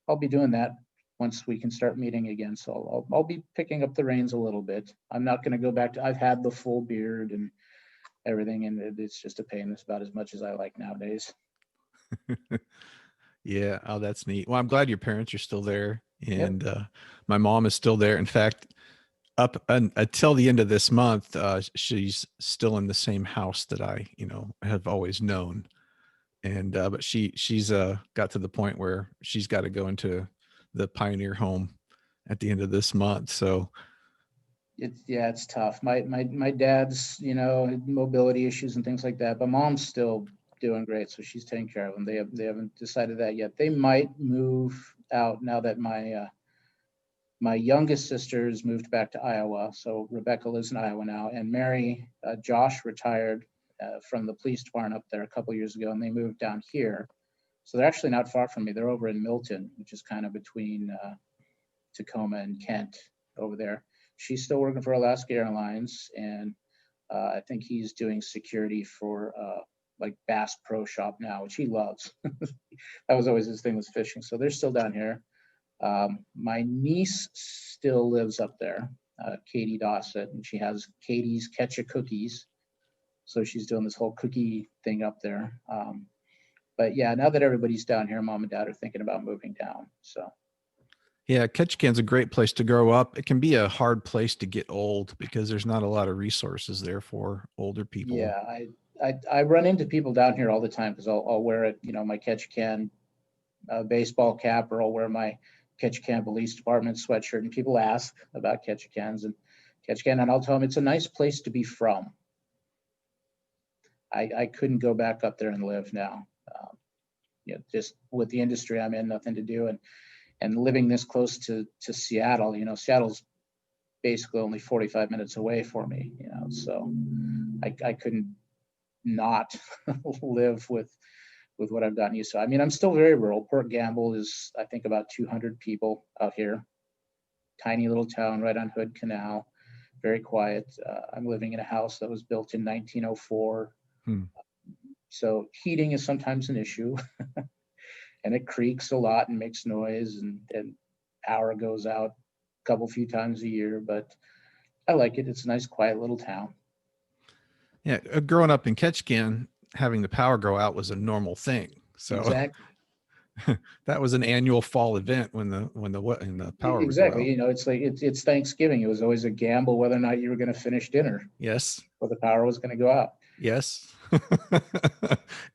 Speaker 2: I'll be doing that once we can start meeting again. So I'll be picking up the reins a little bit. I'm not going to go back to, I've had the full beard and everything, and it's just a pain. It's about as much as I like nowadays.
Speaker 1: Yeah. Oh, that's neat. Well, I'm glad your parents are still there, and my mom is still there. In fact, up until the end of this month, she's still in the same house that I, have always known. And but she's got to the point where she's got to go into the Pioneer home at the end of this month. So
Speaker 2: it's tough. My dad's mobility issues and things like that, but mom's still doing great, so she's taking care of them. They haven't decided that yet. They might move out now that my youngest sister's moved back to Iowa. So Rebecca lives in Iowa now, and Mary, Josh retired from the police department up there a couple years ago, and they moved down here. So they're actually not far from me. They're over in Milton, which is kind of between Tacoma and Kent over there. She's still working for Alaska Airlines, and I think he's doing security for like Bass Pro Shop now, which he loves. That was always his thing, was fishing. So they're still down here. My niece still lives up there, Katie Dossett, and she has Katie's Ketchikookies. So she's doing this whole cookie thing up there. But yeah, now that everybody's down here, mom and dad are thinking about moving down. So
Speaker 1: Yeah, Ketchikan's a great place to grow up. It can be a hard place to get old because there's not a lot of resources there for older people.
Speaker 2: yeah, I run into people down here all the time because I'll wear it, my Ketchikan baseball cap, or I'll wear my Ketchikan Police Department sweatshirt, and people ask about Ketchikans and Ketchikan, and I'll tell them it's a nice place to be from. I couldn't go back up there and live now. Just with the industry I'm in, nothing to do, and living this close to Seattle. Seattle's basically only 45 minutes away for me. So I couldn't not live with what I've gotten used to. I mean, I'm still very rural. Port Gamble is, I think, about 200 people out here. Tiny little town right on Hood Canal. Very quiet. I'm living in a house that was built in 1904. So heating is sometimes an issue, and it creaks a lot and makes noise, and power goes out a few times a year, but I like it. It's a nice, quiet little town.
Speaker 1: Yeah, growing up in Ketchikan, having the power go out was a normal thing. So
Speaker 2: exactly.
Speaker 1: That was an annual fall event when the power
Speaker 2: exactly.
Speaker 1: would go out.
Speaker 2: It's like it's Thanksgiving. It was always a gamble whether or not you were going to finish dinner.
Speaker 1: Yes.
Speaker 2: Or the power was going to go out.
Speaker 1: Yes.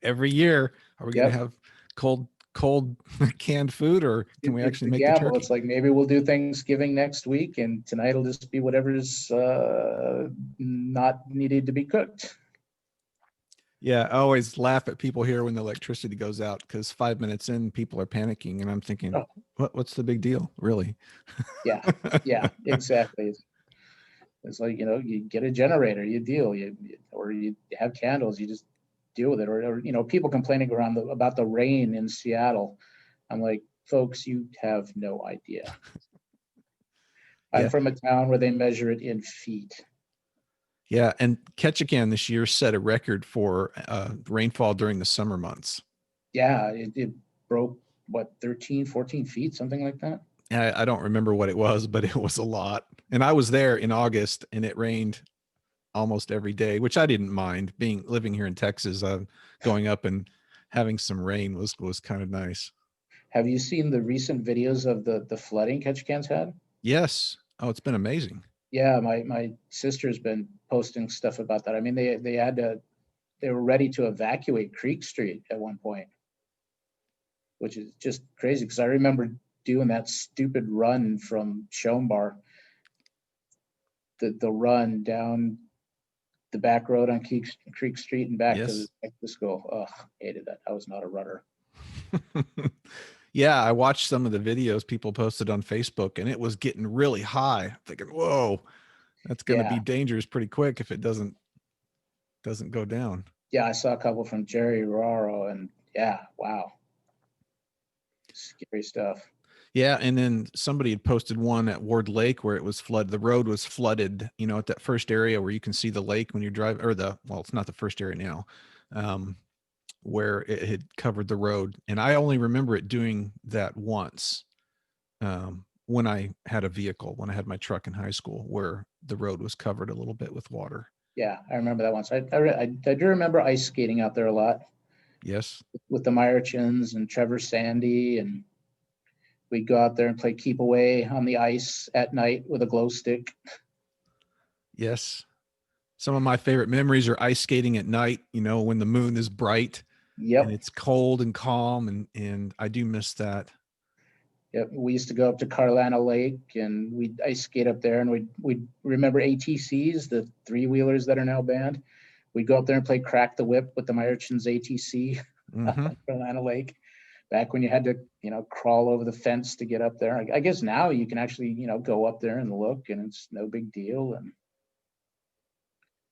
Speaker 1: Every year, are we going to have cold canned food, or can we actually make the turkey?
Speaker 2: It's like, maybe we'll do Thanksgiving next week, and tonight will just be whatever's not needed to be cooked.
Speaker 1: Yeah, I always laugh at people here when the electricity goes out, because 5 minutes in, people are panicking, and I'm thinking, what's the big deal, really?
Speaker 2: Yeah, exactly. It's like, you get a generator, you deal, or you have candles, you just deal with it. Or people complaining about the rain in Seattle. I'm like, folks, you have no idea. I'm from a town where they measure it in feet.
Speaker 1: Yeah, and Ketchikan this year set a record for rainfall during the summer months.
Speaker 2: Yeah, it broke, 13, 14 feet, something like that.
Speaker 1: I don't remember what it was, but it was a lot. And I was there in August, and it rained almost every day, which I didn't mind. Living here in Texas, going up and having some rain was kind of nice.
Speaker 2: Have you seen the recent videos of the flooding Ketchikan's had?
Speaker 1: Yes. Oh, it's been amazing.
Speaker 2: Yeah, my sister's been posting stuff about that. I mean, they were ready to evacuate Creek Street at one point, which is just crazy, because I remember doing that stupid run from Schoenbar, the run down the back road on Creek Street and back to the school. Oh, hated that. I was not a runner.
Speaker 1: Yeah, I watched some of the videos people posted on Facebook, and it was getting really high. I'm thinking, whoa, that's going to be dangerous pretty quick if it doesn't go down.
Speaker 2: Yeah, I saw a couple from Jerry Raro, and wow. Scary stuff.
Speaker 1: Yeah, and then somebody had posted one at Ward Lake where it was flooded. The road was flooded, at that first area where you can see the lake when you're driving, or it's not the first area now, where it had covered the road. And I only remember it doing that once, when I had a vehicle, when I had my truck in high school, where the road was covered a little bit with water.
Speaker 2: Yeah, I remember that once. I do remember ice skating out there a lot.
Speaker 1: Yes.
Speaker 2: With the Meyerchins and Trevor Sandy, and we'd go out there and play keep away on the ice at night with a glow stick.
Speaker 1: Yes. Some of my favorite memories are ice skating at night, when the moon is bright.
Speaker 2: Yep.
Speaker 1: And it's cold and calm, and I do miss that.
Speaker 2: Yep. We used to go up to Carlana Lake, and we'd ice skate up there, and we'd remember ATCs, the 3-wheelers that are now banned. We'd go up there and play Crack the Whip with the Meyerchins ATC on Carolina Lake, back when you had to, crawl over the fence to get up there. I guess now you can actually, go up there and look, and it's no big deal.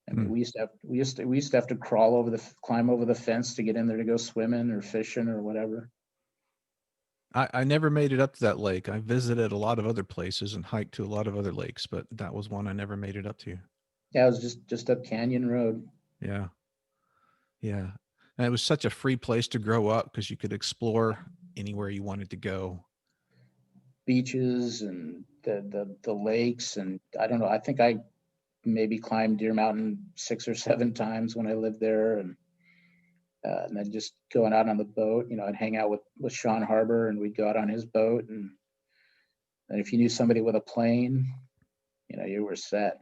Speaker 2: And I mean, we used to have to climb over the fence to get in there to go swimming or fishing or whatever.
Speaker 1: I never made it up to that lake. I visited a lot of other places and hiked to a lot of other lakes, but that was one I never made it up to.
Speaker 2: Yeah, it was just up Canyon Road.
Speaker 1: Yeah. Yeah. And it was such a free place to grow up because you could explore anywhere you wanted to go.
Speaker 2: Beaches and the lakes, and I don't know. I think I maybe climbed Deer Mountain 6 or 7 times when I lived there, and then just going out on the boat. You know, I'd hang out with Sean Harbor, and we'd go out on his boat, and if you knew somebody with a plane, you know, you were set.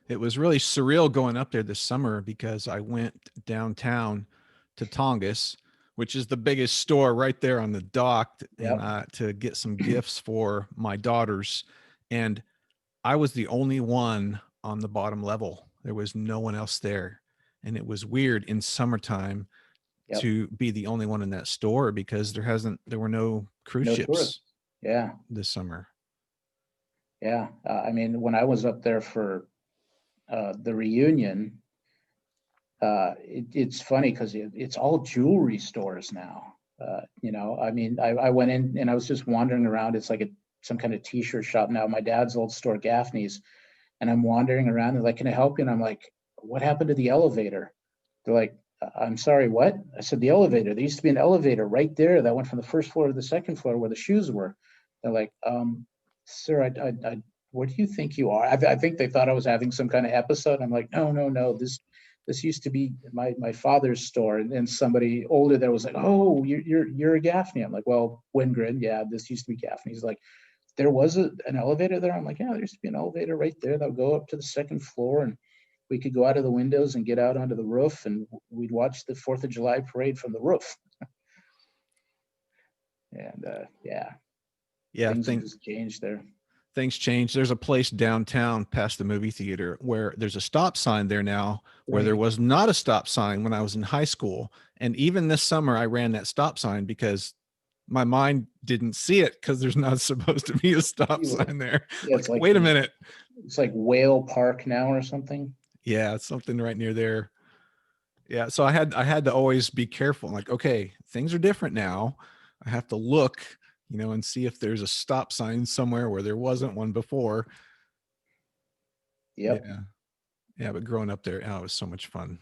Speaker 1: It was really surreal going up there this summer because I went downtown to Tongass, which is the biggest store right there on the dock,
Speaker 2: Yep.
Speaker 1: and to get some gifts for my daughters. And I was the only one on the bottom level. There was no one else there. And it was weird in summertime
Speaker 2: Yep.
Speaker 1: to be the only one in that store because there were no cruise ships
Speaker 2: tourists. Yeah.
Speaker 1: This summer.
Speaker 2: Yeah. I mean, when I was up there for the reunion, it's funny because it's all jewelry stores now. You know, I mean, I went in and I was just wandering around. It's like some kind of t-shirt shop now. My dad's old store, Gaffney's, and I'm wandering around. They're like, "Can I help you?" And I'm like, "What happened to the elevator?" They're like, "I'm sorry, what?" I said, "The elevator. There used to be an elevator right there that went from the first floor to the second floor where the shoes were." They're like, "Sir, I what do you think you are?" I think they thought I was having some kind of episode. I'm like, no. This used to be my father's store, and somebody older there was like, "Oh, you're a Gaffney." I'm like, "Well, Wingren, yeah, this used to be Gaffney." He's like, "There was an elevator there?" I'm like, "Yeah, there used to be an elevator right there that would go up to the second floor, and we could go out of the windows and get out onto the roof, and we'd watch the 4th of July parade from the roof." And yeah, things have just changed there.
Speaker 1: Things change. There's a place downtown past the movie theater where there's a stop sign there now, where there was not a stop sign when I was in high school. And even this summer, I ran that stop sign because my mind didn't see it because there's not supposed to be a stop sign there.
Speaker 2: Yeah,
Speaker 1: like, wait a minute.
Speaker 2: It's like Whale Park now or something.
Speaker 1: Yeah, it's something right near there. Yeah, so I had to always be careful. Like, okay, things are different now. I have to look, you know, and see if there's a stop sign somewhere where there wasn't one before.
Speaker 2: Yep.
Speaker 1: Yeah, but growing up there, it was so much fun.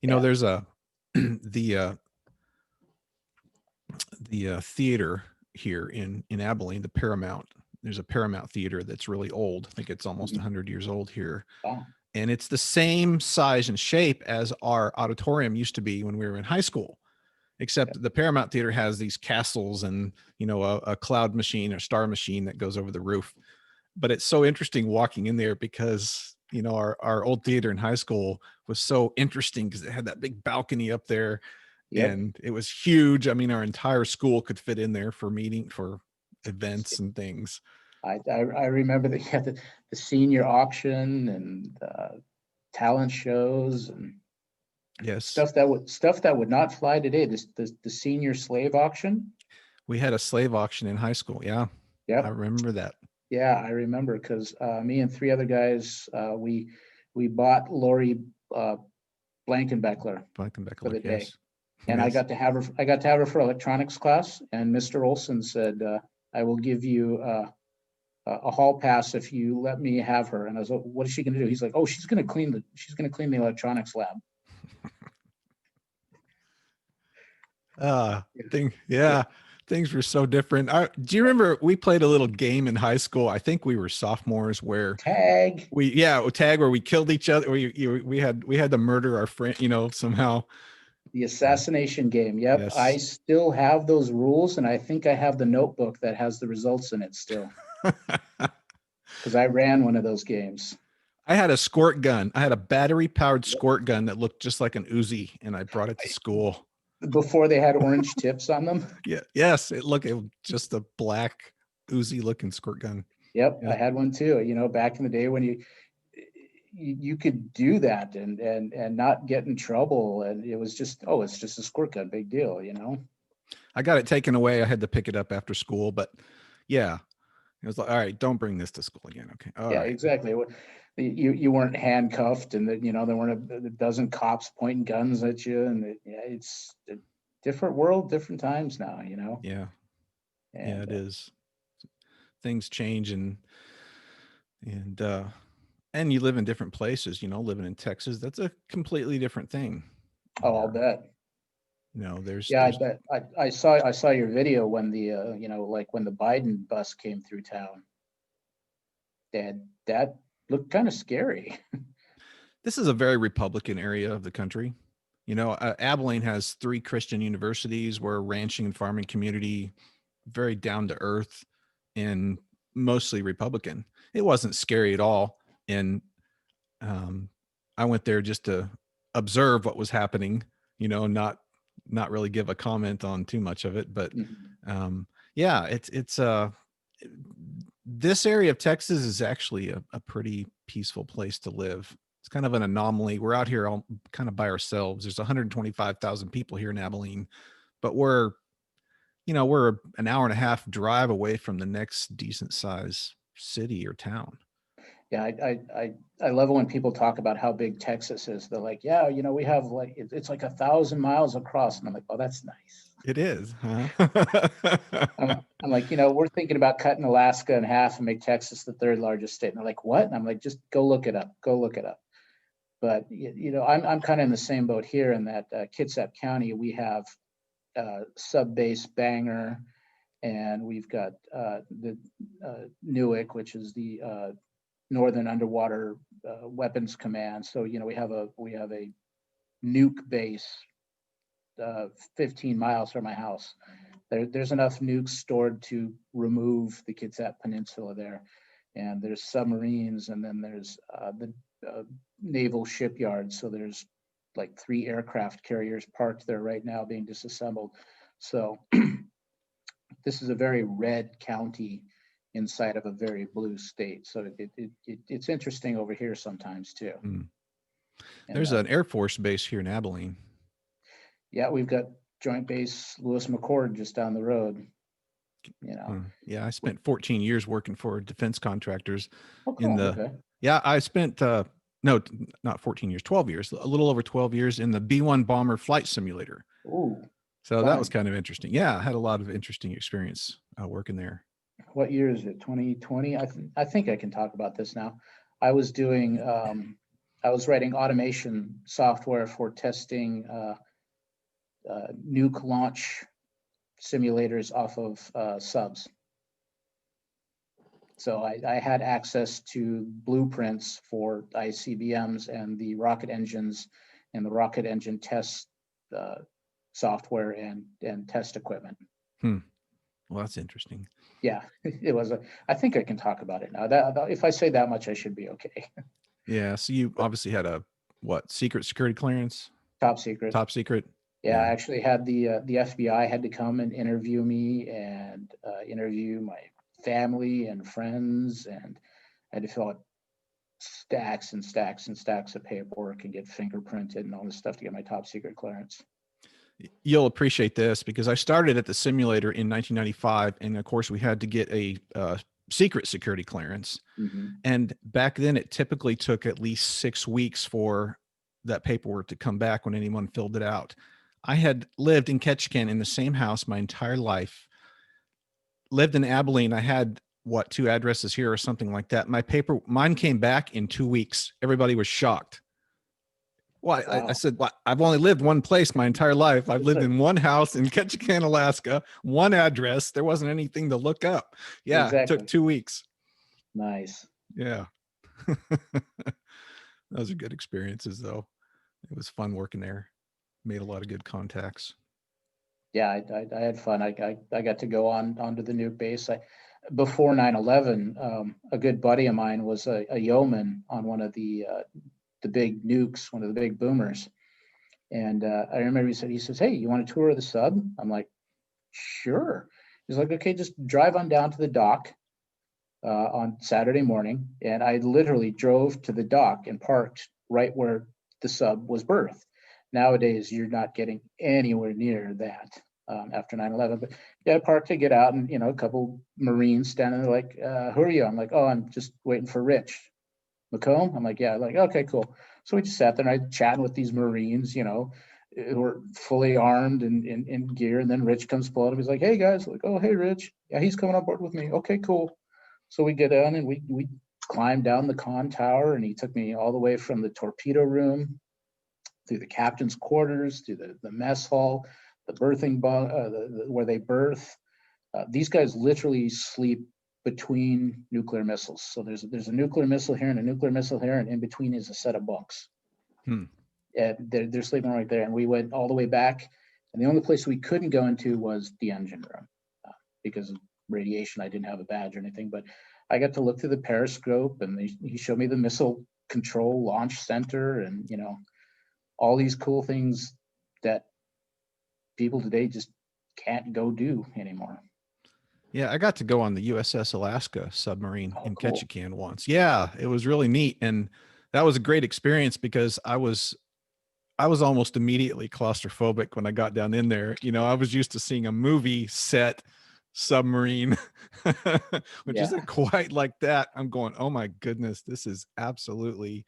Speaker 1: You know, there's the theater here in Abilene, the Paramount. There's a Paramount theater that's really old. I think it's almost 100 years old here.
Speaker 2: Wow.
Speaker 1: And it's the same size and shape as our auditorium used to be when we were in high school, except the Paramount Theater has these castles and, you know, a cloud machine or star machine that goes over the roof. But it's so interesting walking in there because, you know, our old theater in high school was so interesting because it had that big balcony up there. Yep. And it was huge. I mean, our entire school could fit in there for events and things.
Speaker 2: I remember they had the senior auction and talent shows and stuff that would not fly today. The senior slave auction.
Speaker 1: We had a slave auction in high school. Yeah.
Speaker 2: Yeah.
Speaker 1: I remember that.
Speaker 2: Yeah, I remember because me and 3 other guys, we bought Lori Blankenbeckler for the day. And I got to have her for electronics class, and Mr. Olson said, "I will give you a hall pass if you let me have her." And I was like, "What is she going to do?" He's like, "Oh, she's going to clean the electronics lab."
Speaker 1: Things were so different. Do you remember we played a little game in high school? I think we were sophomores where
Speaker 2: tag
Speaker 1: where we killed each other. We had to murder our friend, you know, somehow.
Speaker 2: The assassination game. Yep. Yes. I still have those rules, and I think I have the notebook that has the results in it still. Because I ran one of those games.
Speaker 1: I had a squirt gun. I had a battery-powered squirt gun that looked just like an Uzi, and I brought it to school.
Speaker 2: Before they had orange tips on them?
Speaker 1: Yeah. Yes. It was just a black Uzi-looking squirt gun.
Speaker 2: Yep. I had one too. You know, back in the day when you could do that and not get in trouble, and it was just, it's just a squirt gun, big deal, you know.
Speaker 1: I got it taken away. I had to pick it up after school, but yeah, It was like, all right, don't bring this to school again. Okay. All
Speaker 2: Yeah,
Speaker 1: right.
Speaker 2: exactly. You weren't handcuffed, and that there weren't a dozen cops pointing guns at you, and yeah, it's a different world, different times now.
Speaker 1: Yeah. Yeah,
Speaker 2: And
Speaker 1: it is. Things change, and and you live in different places, living in Texas, that's a completely different thing.
Speaker 2: oh, I'll bet.
Speaker 1: There's
Speaker 2: Yeah, I
Speaker 1: there's
Speaker 2: bet. I saw your video when like when the Biden bus came through town. That looked kind of scary.
Speaker 1: this is a very Republican area of the country. Abilene has 3 Christian universities. We're a ranching and farming community, very down to earth and mostly Republican. It wasn't scary at all. And I went there just to observe what was happening, not really give a comment on too much of it. But
Speaker 2: Mhm.
Speaker 1: yeah, it's this area of Texas is actually a pretty peaceful place to live. It's kind of an anomaly. We're out here all kind of by ourselves. There's 125,000 people here in Abilene, but we're an hour and a half drive away from the next decent size city or town.
Speaker 2: Yeah, I love it when people talk about how big Texas is. They're like, yeah, we have like it's like 1,000 miles across, and I'm like, oh, that's nice.
Speaker 1: It is, huh?
Speaker 2: I'm like, we're thinking about cutting Alaska in half and make Texas the 3rd largest state. And they're like, what? And I'm like, just go look it up. Go look it up. But I'm kind of in the same boat here in that Kitsap County, we have sub base Bangor, and we've got the Newark, which is the Northern Underwater Weapons Command. So we have a nuke base 15 miles from my house. There's enough nukes stored to remove the Kitsap Peninsula there, and there's submarines, and then there's the naval shipyard. So there's like 3 aircraft carriers parked there right now being disassembled. So this is a very red county inside of a very blue state. So it's interesting over here sometimes too.
Speaker 1: Mm.
Speaker 2: And
Speaker 1: There's an Air Force base here in Abilene.
Speaker 2: yeah, we've got Joint Base Lewis McChord just down the road.
Speaker 1: Yeah, I spent 14 years working for defense contractors
Speaker 2: Oh,
Speaker 1: in
Speaker 2: cool.
Speaker 1: the,
Speaker 2: Okay.
Speaker 1: yeah, I spent, no, not 14 years, 12 years, a little over 12 years in the B-1 bomber flight simulator.
Speaker 2: Ooh,
Speaker 1: So that
Speaker 2: fun.
Speaker 1: was kind of interesting. Yeah, I had a lot of interesting experience working there.
Speaker 2: What year is it? 2020? I think I can talk about this now. I was doing, I was writing automation software for testing nuke launch simulators off of subs. So I had access to blueprints for ICBMs and the rocket engines and the rocket engine test software and test equipment.
Speaker 1: Well, that's interesting.
Speaker 2: Yeah, it was I think I can talk about it now. That if I say that much, I should be okay.
Speaker 1: Yeah. So you obviously had secret security clearance?
Speaker 2: Top secret.
Speaker 1: Top secret?
Speaker 2: Yeah, I actually had the FBI had to come and interview me and interview my family and friends, and I had to fill out stacks and stacks and stacks of paperwork and get fingerprinted and all this stuff to get my top secret clearance.
Speaker 1: You'll appreciate this because I started at the simulator in 1995, and of course we had to get a secret security clearance.
Speaker 2: Mm-hmm.
Speaker 1: And back then it typically took at least 6 weeks for that paperwork to come back when anyone filled it out. I had lived in Ketchikan in the same house my entire life, lived in Abilene. I had 2 addresses here or something like that. Mine came back in 2 weeks. Everybody was shocked. Well,
Speaker 2: Wow.
Speaker 1: I said, well, I've only lived one place my entire life. I've lived in one house in Ketchikan, Alaska, one address. There wasn't anything to look up. Yeah,
Speaker 2: exactly.
Speaker 1: It took 2 weeks.
Speaker 2: Nice.
Speaker 1: Yeah. Those are good experiences, though. It was fun working there. Made a lot of good contacts.
Speaker 2: Yeah, I had fun. I got to go onto the nuke base. Before 9/11, a good buddy of mine was a yeoman on one of the big nukes, one of the big boomers. And I remember he says, hey, you want a tour of the sub? I'm like, sure. He's like, okay, just drive on down to the dock on Saturday morning. And I literally drove to the dock and parked right where the sub was berthed. Nowadays, you're not getting anywhere near that. after 9/11. But yeah, I parked to get out, and a couple Marines standing there like, "Who are you?" I'm like, "Oh, I'm just waiting for Rich McComb." I'm like, "Yeah." Like, "Okay, cool." So we just sat there and I chatting with these Marines, who were fully armed and in gear. And then Rich comes pulling up. He's like, "Hey guys," like, "Oh, hey Rich." "Yeah, he's coming on board with me." "Okay, cool." So we get in and we climbed down the con tower, and he took me all the way from the torpedo room through the captain's quarters, through the mess hall, the berthing bunk, where they berth. These guys literally sleep between nuclear missiles. So there's a nuclear missile here and a nuclear missile here, and in between is a set of bunks. And they're sleeping right there. And we went all the way back, and the only place we couldn't go into was the engine room because of radiation. I didn't have a badge or anything, but I got to look through the periscope, and he showed me the missile control launch center, and all these cool things that people today just can't go do anymore.
Speaker 1: Yeah, I got to go on the USS Alaska submarine in
Speaker 2: Cool.
Speaker 1: Ketchikan once. Yeah, it was really neat, and that was a great experience because I was almost immediately claustrophobic when I got down in there. I was used to seeing a movie set submarine, which isn't quite like that. I'm going, "Oh my goodness, this is absolutely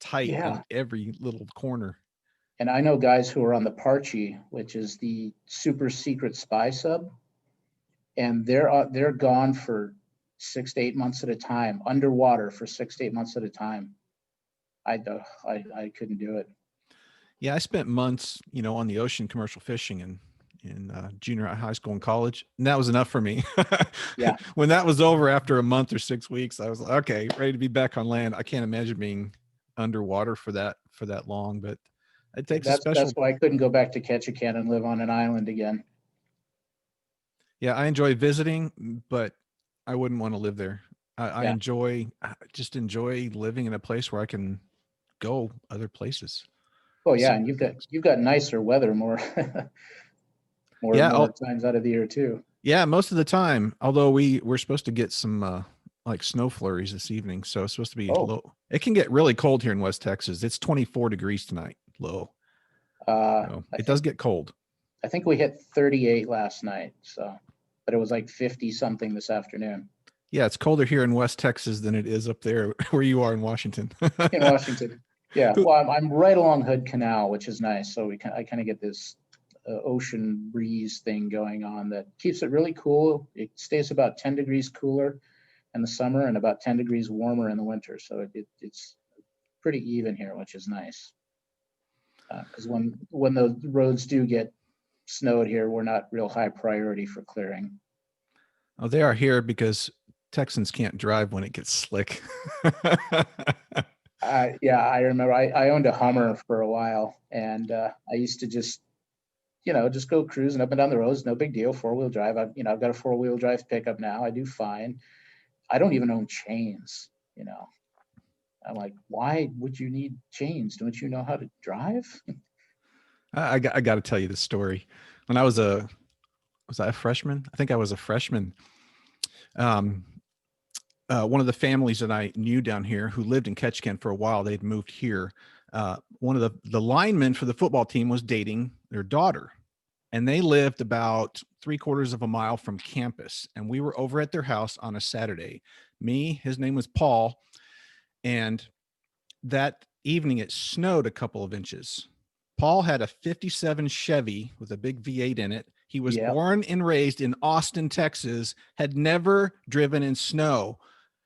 Speaker 1: tight in every little corner."
Speaker 2: And I know guys who are on the Parchie, which is the super secret spy sub, and they're gone for 6 to 8 months at a time, underwater for 6 to 8 months at a time. I couldn't do it.
Speaker 1: Yeah, I spent months, on the ocean commercial fishing in junior high school and college, and that was enough for me.
Speaker 2: Yeah.
Speaker 1: When that was over after a month or 6 weeks, I was like, okay, ready to be back on land. I can't imagine being underwater for that long, but it takes a special.
Speaker 2: That's why I couldn't go back to Ketchikan and live on an island again.
Speaker 1: Yeah, I enjoy visiting, but I wouldn't want to live there. I just enjoy living in a place where I can go other places.
Speaker 2: Oh yeah, and you've got nicer weather more more times out of the year too.
Speaker 1: Yeah, most of the time. Although we're supposed to get some like snow flurries this evening, so it's supposed to be low. It can get really cold here in West Texas. It's 24 degrees tonight, low. It does get cold.
Speaker 2: I think we hit 38 last night, but it was like 50 something this afternoon.
Speaker 1: Yeah, it's colder here in West Texas than it is up there where you are in Washington.
Speaker 2: In Washington. Yeah, well, I'm right along Hood Canal, which is nice. So I kind of get this ocean breeze thing going on that keeps it really cool. It stays about 10 degrees cooler in the summer and about 10 degrees warmer in the winter. So it's pretty even here, which is nice. Because when the roads do get snowed here, we're not real high priority for clearing.
Speaker 1: Oh, they are here because Texans can't drive when it gets slick.
Speaker 2: Yeah, I remember I owned a Hummer for a while, and I used to just go cruising up and down the roads. No big deal. 4-wheel drive. I've got a 4-wheel drive pickup now. I do fine. I don't even own chains. I'm like, why would you need chains? Don't you know how to drive?
Speaker 1: I got to tell you the story. When I was I a freshman? I think I was a freshman. One of the families that I knew down here who lived in Ketchikan for a while, they'd moved here. One of the linemen for the football team was dating their daughter, and they lived about 3/4 of a mile from campus. And we were over at their house on a Saturday. His name was Paul. And that evening it snowed a couple of inches. Paul had a 57 Chevy with a big V8 in it. He was born and raised in Austin, Texas, had never driven in snow.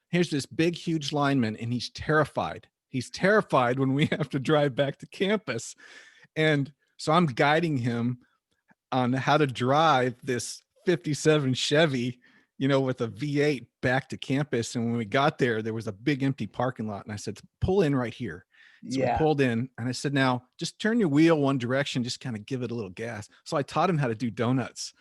Speaker 1: Here's this big, huge lineman, and he's terrified. He's terrified when we have to drive back to campus. And so I'm guiding him on how to drive this 57 Chevy, with a V8 back to campus. And when we got there, there was a big empty parking lot. And I said, pull in right here. So I pulled in and I said, now just turn your wheel one direction, just kind of give it a little gas. So I taught him how to do donuts,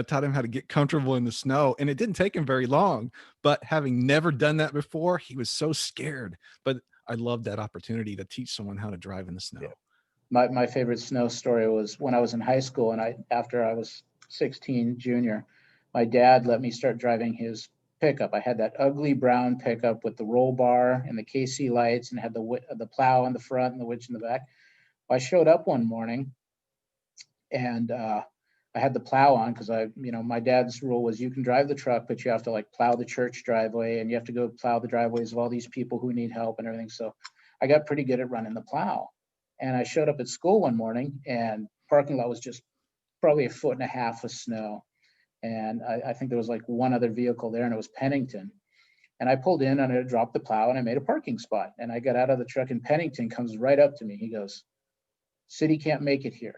Speaker 1: taught him how to get comfortable in the snow. And it didn't take him very long, but having never done that before, he was so scared. But I loved that opportunity to teach someone how to drive in the snow.
Speaker 2: Yeah. My favorite snow story was when I was in high school, and after I was 16, junior, my dad let me start driving his pickup. I had that ugly brown pickup with the roll bar and the KC lights, and had the plow in the front and the winch in the back. I showed up one morning, and I had the plow on because my dad's rule was you can drive the truck, but you have to like plow the church driveway and you have to go plow the driveways of all these people who need help and everything. So I got pretty good at running the plow. And I showed up at school one morning and parking lot was just probably 1.5 feet of snow. And I think there was like one other vehicle there and it was Pennington. And I pulled in and I dropped the plow and I made a parking spot. And I got out of the truck and Pennington comes right up to me. He goes, "City can't make it here.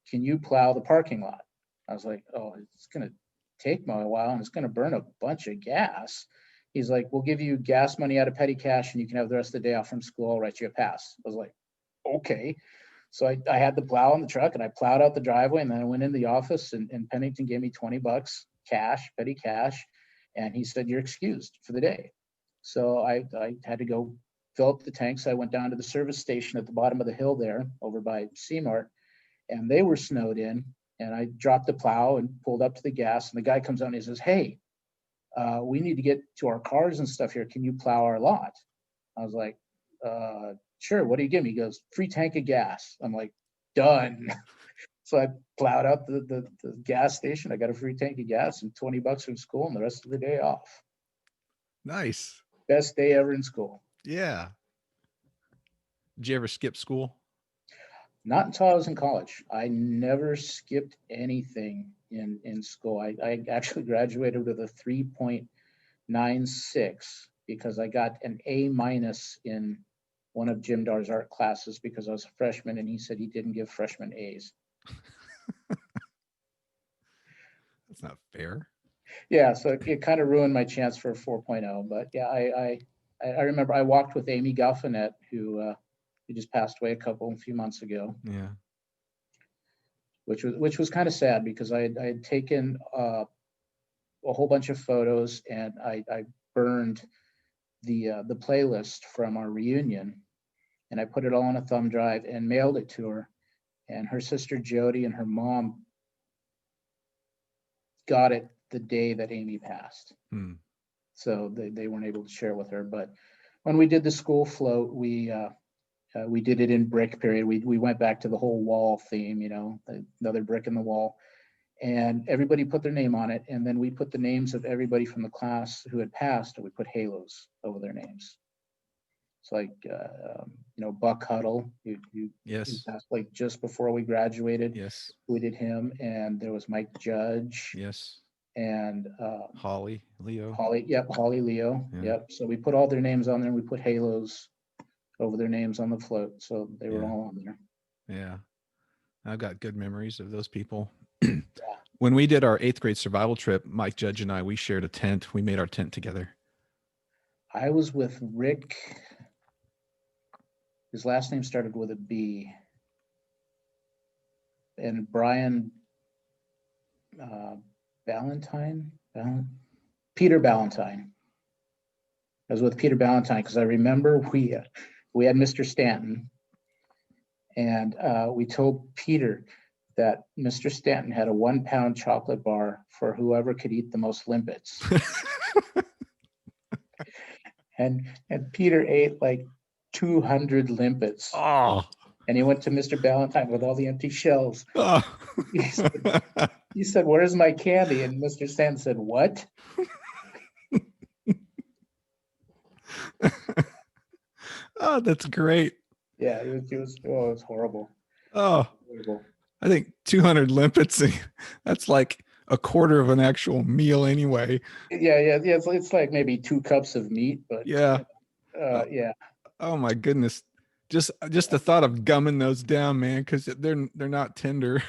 Speaker 2: Can you plow the parking lot?" I was like, "Oh, it's going to take me a while and it's going to burn a bunch of gas." He's like, "We'll give you gas money out of petty cash and you can have the rest of the day off from school. I'll write you a pass." I was like, "Okay." So I had the plow on the truck and I plowed out the driveway and then I went in the office and Pennington gave me $20 cash, petty cash. And he said, "You're excused for the day." So I had to go fill up the tanks. I went down to the service station at the bottom of the hill there over by C-Mart and they were snowed in. And I dropped the plow and pulled up to the gas. And the guy comes out and he says, "Hey, we need to get to our cars and stuff here. Can you plow our lot?" I was like, "Sure. What do you give me?" He goes, "Free tank of gas." I'm like, "Done." So I plowed out the gas station. I got a free tank of gas and $20 from school and the rest of the day off.
Speaker 1: Nice.
Speaker 2: Best day ever in school.
Speaker 1: Yeah. Did you ever skip school?
Speaker 2: Not until I was in college. I never skipped anything in school. I actually graduated with a 3.96 because I got an A- in one of Jim Dar's art classes because I was a freshman and he said he didn't give freshmen A's.
Speaker 1: That's not fair.
Speaker 2: Yeah, so it kind of ruined my chance for a 4.0. But yeah, I remember I walked with Amy Guffinet, who just passed away a few months ago.
Speaker 1: Yeah.
Speaker 2: Which was kind of sad because I had taken a whole bunch of photos and I burned the playlist from our reunion and I put it all on a thumb drive and mailed it to her. And her sister Jody and her mom got it the day that Amy passed. So they weren't able to share with her. But when we did the school float, we did it in brick period. We went back to the whole wall theme, another brick in the wall. And everybody put their name on it. And then we put the names of everybody from the class who had passed, and we put halos over their names. It's like, Buck Huddle, who
Speaker 1: Yes.
Speaker 2: passed like just before we graduated.
Speaker 1: Yes.
Speaker 2: We did him. And there was Mike Judge.
Speaker 1: Yes.
Speaker 2: And
Speaker 1: Holly Leo.
Speaker 2: Holly Leo.
Speaker 1: Yeah.
Speaker 2: Yep. So we put all their names on there. And we put halos over their names on the float. So they were all on there.
Speaker 1: Yeah. I've got good memories of those people. When we did our 8th grade survival trip, Mike Judge and I, we shared a tent. We made our tent together.
Speaker 2: I was with Rick. His last name started with a B. And Brian Peter Ballantyne. I was with Peter Ballantyne because I remember we had Mr. Stanton. And we told Peter that Mr. Stanton had a 1-pound chocolate bar for whoever could eat the most limpets. and Peter ate like 200 limpets.
Speaker 1: Oh.
Speaker 2: And he went to Mr. Ballantyne with all the empty shells.
Speaker 1: Oh.
Speaker 2: He said, "Where's my candy?" And Mr. Stanton said, "What?"
Speaker 1: Oh, that's great.
Speaker 2: Yeah, it was horrible.
Speaker 1: Oh,
Speaker 2: Horrible.
Speaker 1: I think 200 limpets, that's like a quarter of an actual meal anyway.
Speaker 2: Yeah. It's like maybe 2 cups of meat, but
Speaker 1: yeah.
Speaker 2: Yeah.
Speaker 1: Oh my goodness. Just the thought of gumming those down, man, because they're not tender.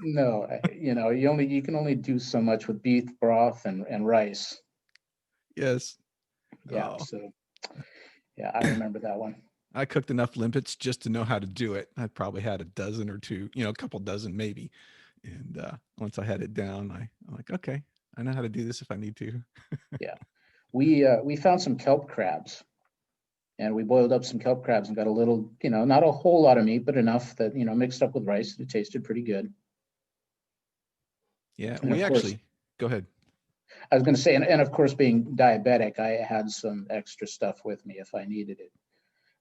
Speaker 2: No, you can only do so much with beef broth and rice.
Speaker 1: Yes.
Speaker 2: Yeah. Oh. So yeah, I remember that one.
Speaker 1: I cooked enough limpets just to know how to do it. I probably had a dozen or two, a couple dozen maybe. And once I had it down, I'm like, okay, I know how to do this if I need to.
Speaker 2: Yeah. We found some kelp crabs and we boiled up some kelp crabs and got a little, not a whole lot of meat, but enough that, mixed up with rice. It tasted pretty good.
Speaker 1: Yeah. And we actually, go ahead.
Speaker 2: I was going to say, and of course, being diabetic, I had some extra stuff with me if I needed it,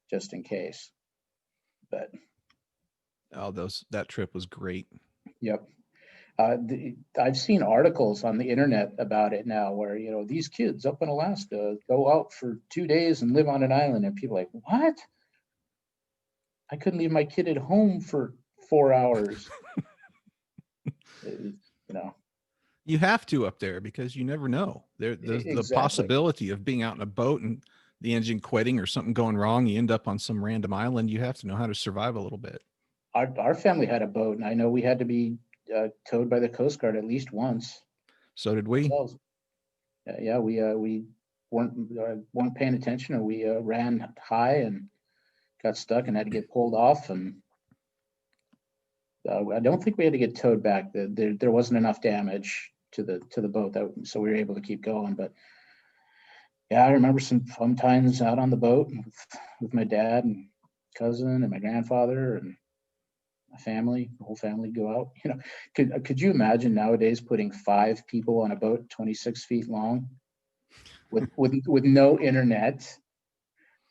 Speaker 2: just in case. But
Speaker 1: that trip was great.
Speaker 2: Yep. I've seen articles on the internet about it now where, these kids up in Alaska go out for 2 days and live on an island, and people are like, what? I couldn't leave my kid at home for 4 hours.
Speaker 1: You have to up there because you never know. There's
Speaker 2: Exactly.
Speaker 1: the possibility of being out in a boat and the engine quitting or something going wrong. You end up on some random island. You have to know how to survive a little bit.
Speaker 2: Our family had a boat, and I know we had to be towed by the Coast Guard at least once.
Speaker 1: So did we.
Speaker 2: Yeah, we weren't paying attention, and we ran high and got stuck and had to get pulled off. And I don't think we had to get towed back. There wasn't enough damage to the boat, so we were able to keep going. But yeah, I remember some fun times out on the boat with my dad and cousin and my grandfather and my family. The whole family go out. Could you imagine nowadays putting 5 people on a boat 26 feet long with no internet,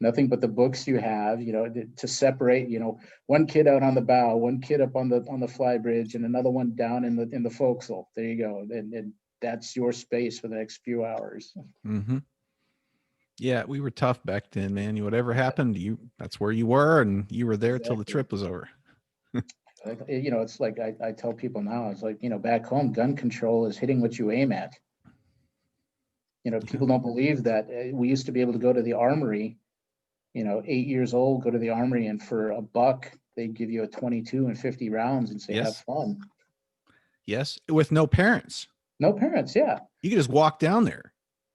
Speaker 2: nothing but the books you have, to separate, one kid out on the bow, one kid up on the fly bridge, and another one down in the forecastle. There you go. And that's your space for the next few hours.
Speaker 1: Mm-hmm. Yeah, we were tough back then, man. Whatever happened, that's where you were, and you were there till the trip was over.
Speaker 2: It's like I tell people now, it's like, back home, gun control is hitting what you aim at. People don't believe that. We used to be able to go to the armory, 8 years old, go to the armory, and for $1, they'd give you a 22 and 50 rounds and say, have fun.
Speaker 1: Yes, with no parents.
Speaker 2: No parents, yeah.
Speaker 1: You could just walk down there.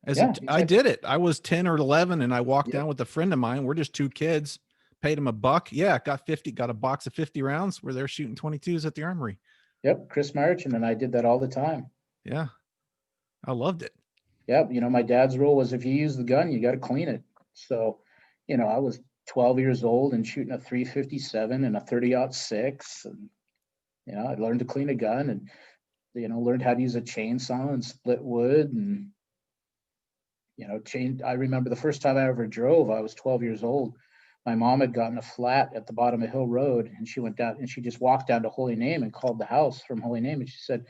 Speaker 1: Exactly. I did it. I was 10 or 11, and I walked down with a friend of mine. We're just 2 kids. Paid him $1. Yeah, got a box of 50 rounds. We're there shooting 22s at the armory.
Speaker 2: Yep, Chris Marchin and I did that all the time.
Speaker 1: Yeah, I loved it.
Speaker 2: Yep, my dad's rule was if you use the gun, you got to clean it. So, I was 12 years old and shooting a 357 and a 30-06, and I learned to clean a gun, and learned how to use a chainsaw and split wood, and I remember the first time I ever drove, I was 12 years old. My mom had gotten a flat at the bottom of Hill Road, and she went down and she just walked down to Holy Name and called the house from Holy Name, and she said,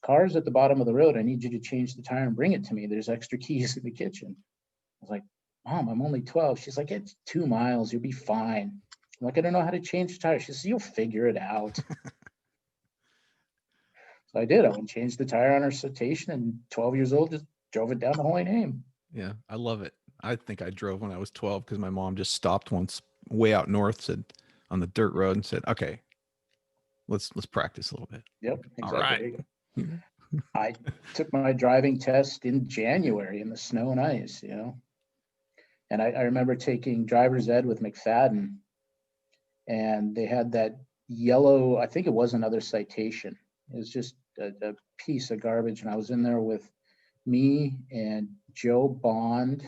Speaker 2: "Car's at the bottom of the road. I need you to change the tire and bring it to me. There's extra keys in the kitchen." I was like, "Mom, I'm only 12. She's like, "It's 2 miles. You'll be fine." I'm like, "I don't know how to change the tire." She says, "You'll figure it out." So I did. I went and changed the tire on her Citation, and 12 years old, just drove it down to Holy Name.
Speaker 1: Yeah, I love it. I think I drove when I was 12 because my mom just stopped once way out north, said on the dirt road, and said, "Okay, let's practice a little bit."
Speaker 2: Yep,
Speaker 1: exactly.
Speaker 2: All right. I took my driving test in January in the snow and ice, and I remember taking driver's ed with McFadden, and they had that yellow, I think it was another Citation. It was just a piece of garbage, and I was in there with me and Joe Bond,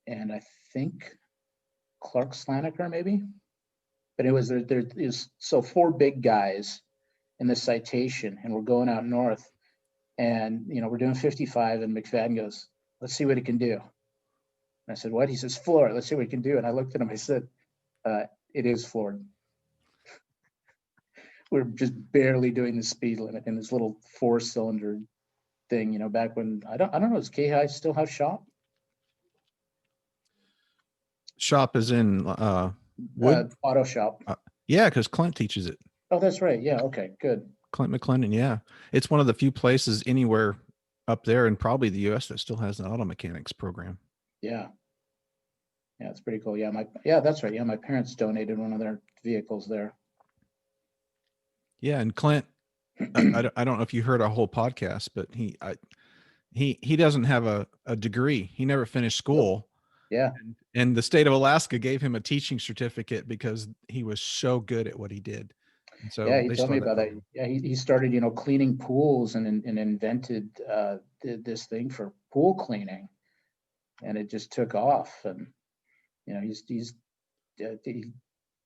Speaker 2: and I think Clark Slaniker maybe, but it was there is so 4 big guys in the Citation, and we're going out north, and we're doing 55, and McFadden goes, "Let's see what he can do." And I said, "What?" He says, "Floor it. Let's see what he can do." And I looked at him. I said, "It is floored." We're just barely doing the speed limit in this little 4-cylinder thing, back when I don't know, does K-High still have shop?
Speaker 1: Shop is in Wood?
Speaker 2: Auto shop.
Speaker 1: Yeah, because Clint teaches it.
Speaker 2: Oh, that's right. Yeah. Okay, good.
Speaker 1: Clint McClendon. Yeah. It's one of the few places anywhere up there and probably the US that still has an auto mechanics program.
Speaker 2: Yeah. Yeah, it's pretty cool. Yeah, that's right. Yeah, my parents donated one of their vehicles there.
Speaker 1: Yeah, and Clint, I don't know if you heard our whole podcast, but he doesn't have a degree. He never finished school.
Speaker 2: Yeah.
Speaker 1: And the state of Alaska gave him a teaching certificate because he was so good at what he did. And so
Speaker 2: yeah, he told me about that. Yeah, he started, cleaning pools and invented this thing for pool cleaning, and it just took off. And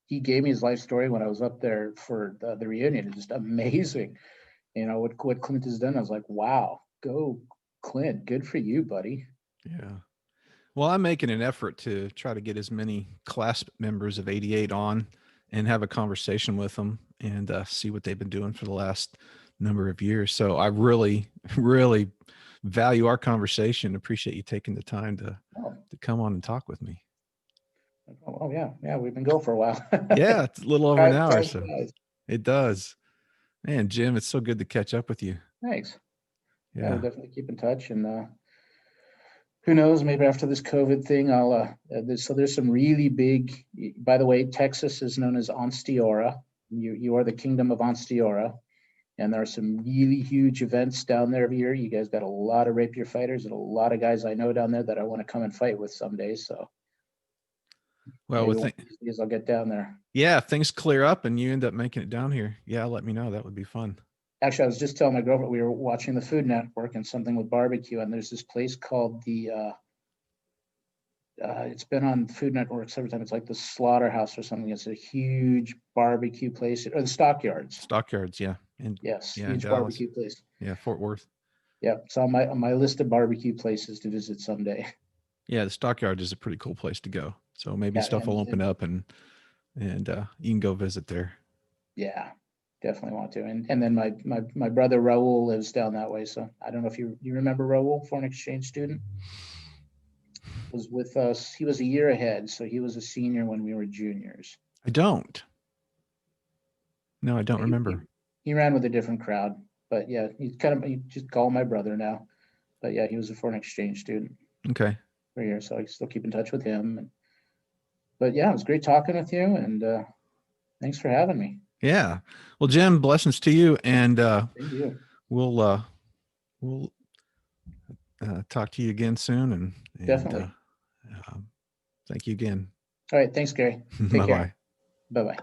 Speaker 2: he gave me his life story when I was up there for the reunion. It's just amazing, what Clint has done. I was like, wow, go Clint, good for you, buddy.
Speaker 1: Yeah. Well, I'm making an effort to try to get as many class members of 88 on and have a conversation with them and see what they've been doing for the last number of years. So I really, really value our conversation. Appreciate you taking the time to come on and talk with me.
Speaker 2: Oh yeah, we've been going for a while.
Speaker 1: Yeah, it's a little over an hour.
Speaker 2: Time
Speaker 1: So
Speaker 2: flies.
Speaker 1: it does. Man, Jim, it's so good to catch up with you.
Speaker 2: Thanks. Yeah,
Speaker 1: Yeah.
Speaker 2: we'll definitely keep in touch, and who knows, maybe after this COVID thing, I'll there's some really big, by the way, Texas is known as Onstiora. You are the kingdom of Onstiora, and there are some really huge events down there every year. You guys got a lot of rapier fighters and a lot of guys I know down there that I want to come and fight with someday. So
Speaker 1: Well,
Speaker 2: maybe one of these days I'll get down there.
Speaker 1: Yeah, if things clear up and you end up making it down here, yeah, let me know. That would be fun.
Speaker 2: Actually, I was just telling my girlfriend, we were watching the Food Network and something with barbecue, and there's this place called it's been on Food Network several times. It's like the Slaughterhouse or something. It's a huge barbecue place, or the Stockyards.
Speaker 1: Stockyards, yeah. And
Speaker 2: yes,
Speaker 1: yeah,
Speaker 2: huge barbecue place.
Speaker 1: Yeah, Fort Worth.
Speaker 2: Yeah, it's on my list of barbecue places to visit someday.
Speaker 1: Yeah, the Stockyards is a pretty cool place to go. So maybe stuff will open up and you can go visit there.
Speaker 2: Yeah, definitely want to. And then my brother Raul lives down that way. So I don't know if you remember Raul, foreign exchange student. Was with us. He was a year ahead, so he was a senior when we were juniors.
Speaker 1: I don't. No, I don't remember.
Speaker 2: He ran with a different crowd, but yeah, you just call my brother now. But yeah, he was a foreign exchange student.
Speaker 1: Okay.
Speaker 2: For a year, so I still keep in touch with him. But yeah, it was great talking with you, and thanks for having me.
Speaker 1: Yeah. Well, Jim, blessings to you, and we'll talk to you again soon, and
Speaker 2: definitely.
Speaker 1: Thank you again.
Speaker 2: All right. Thanks, Gary. Take care. Bye-bye.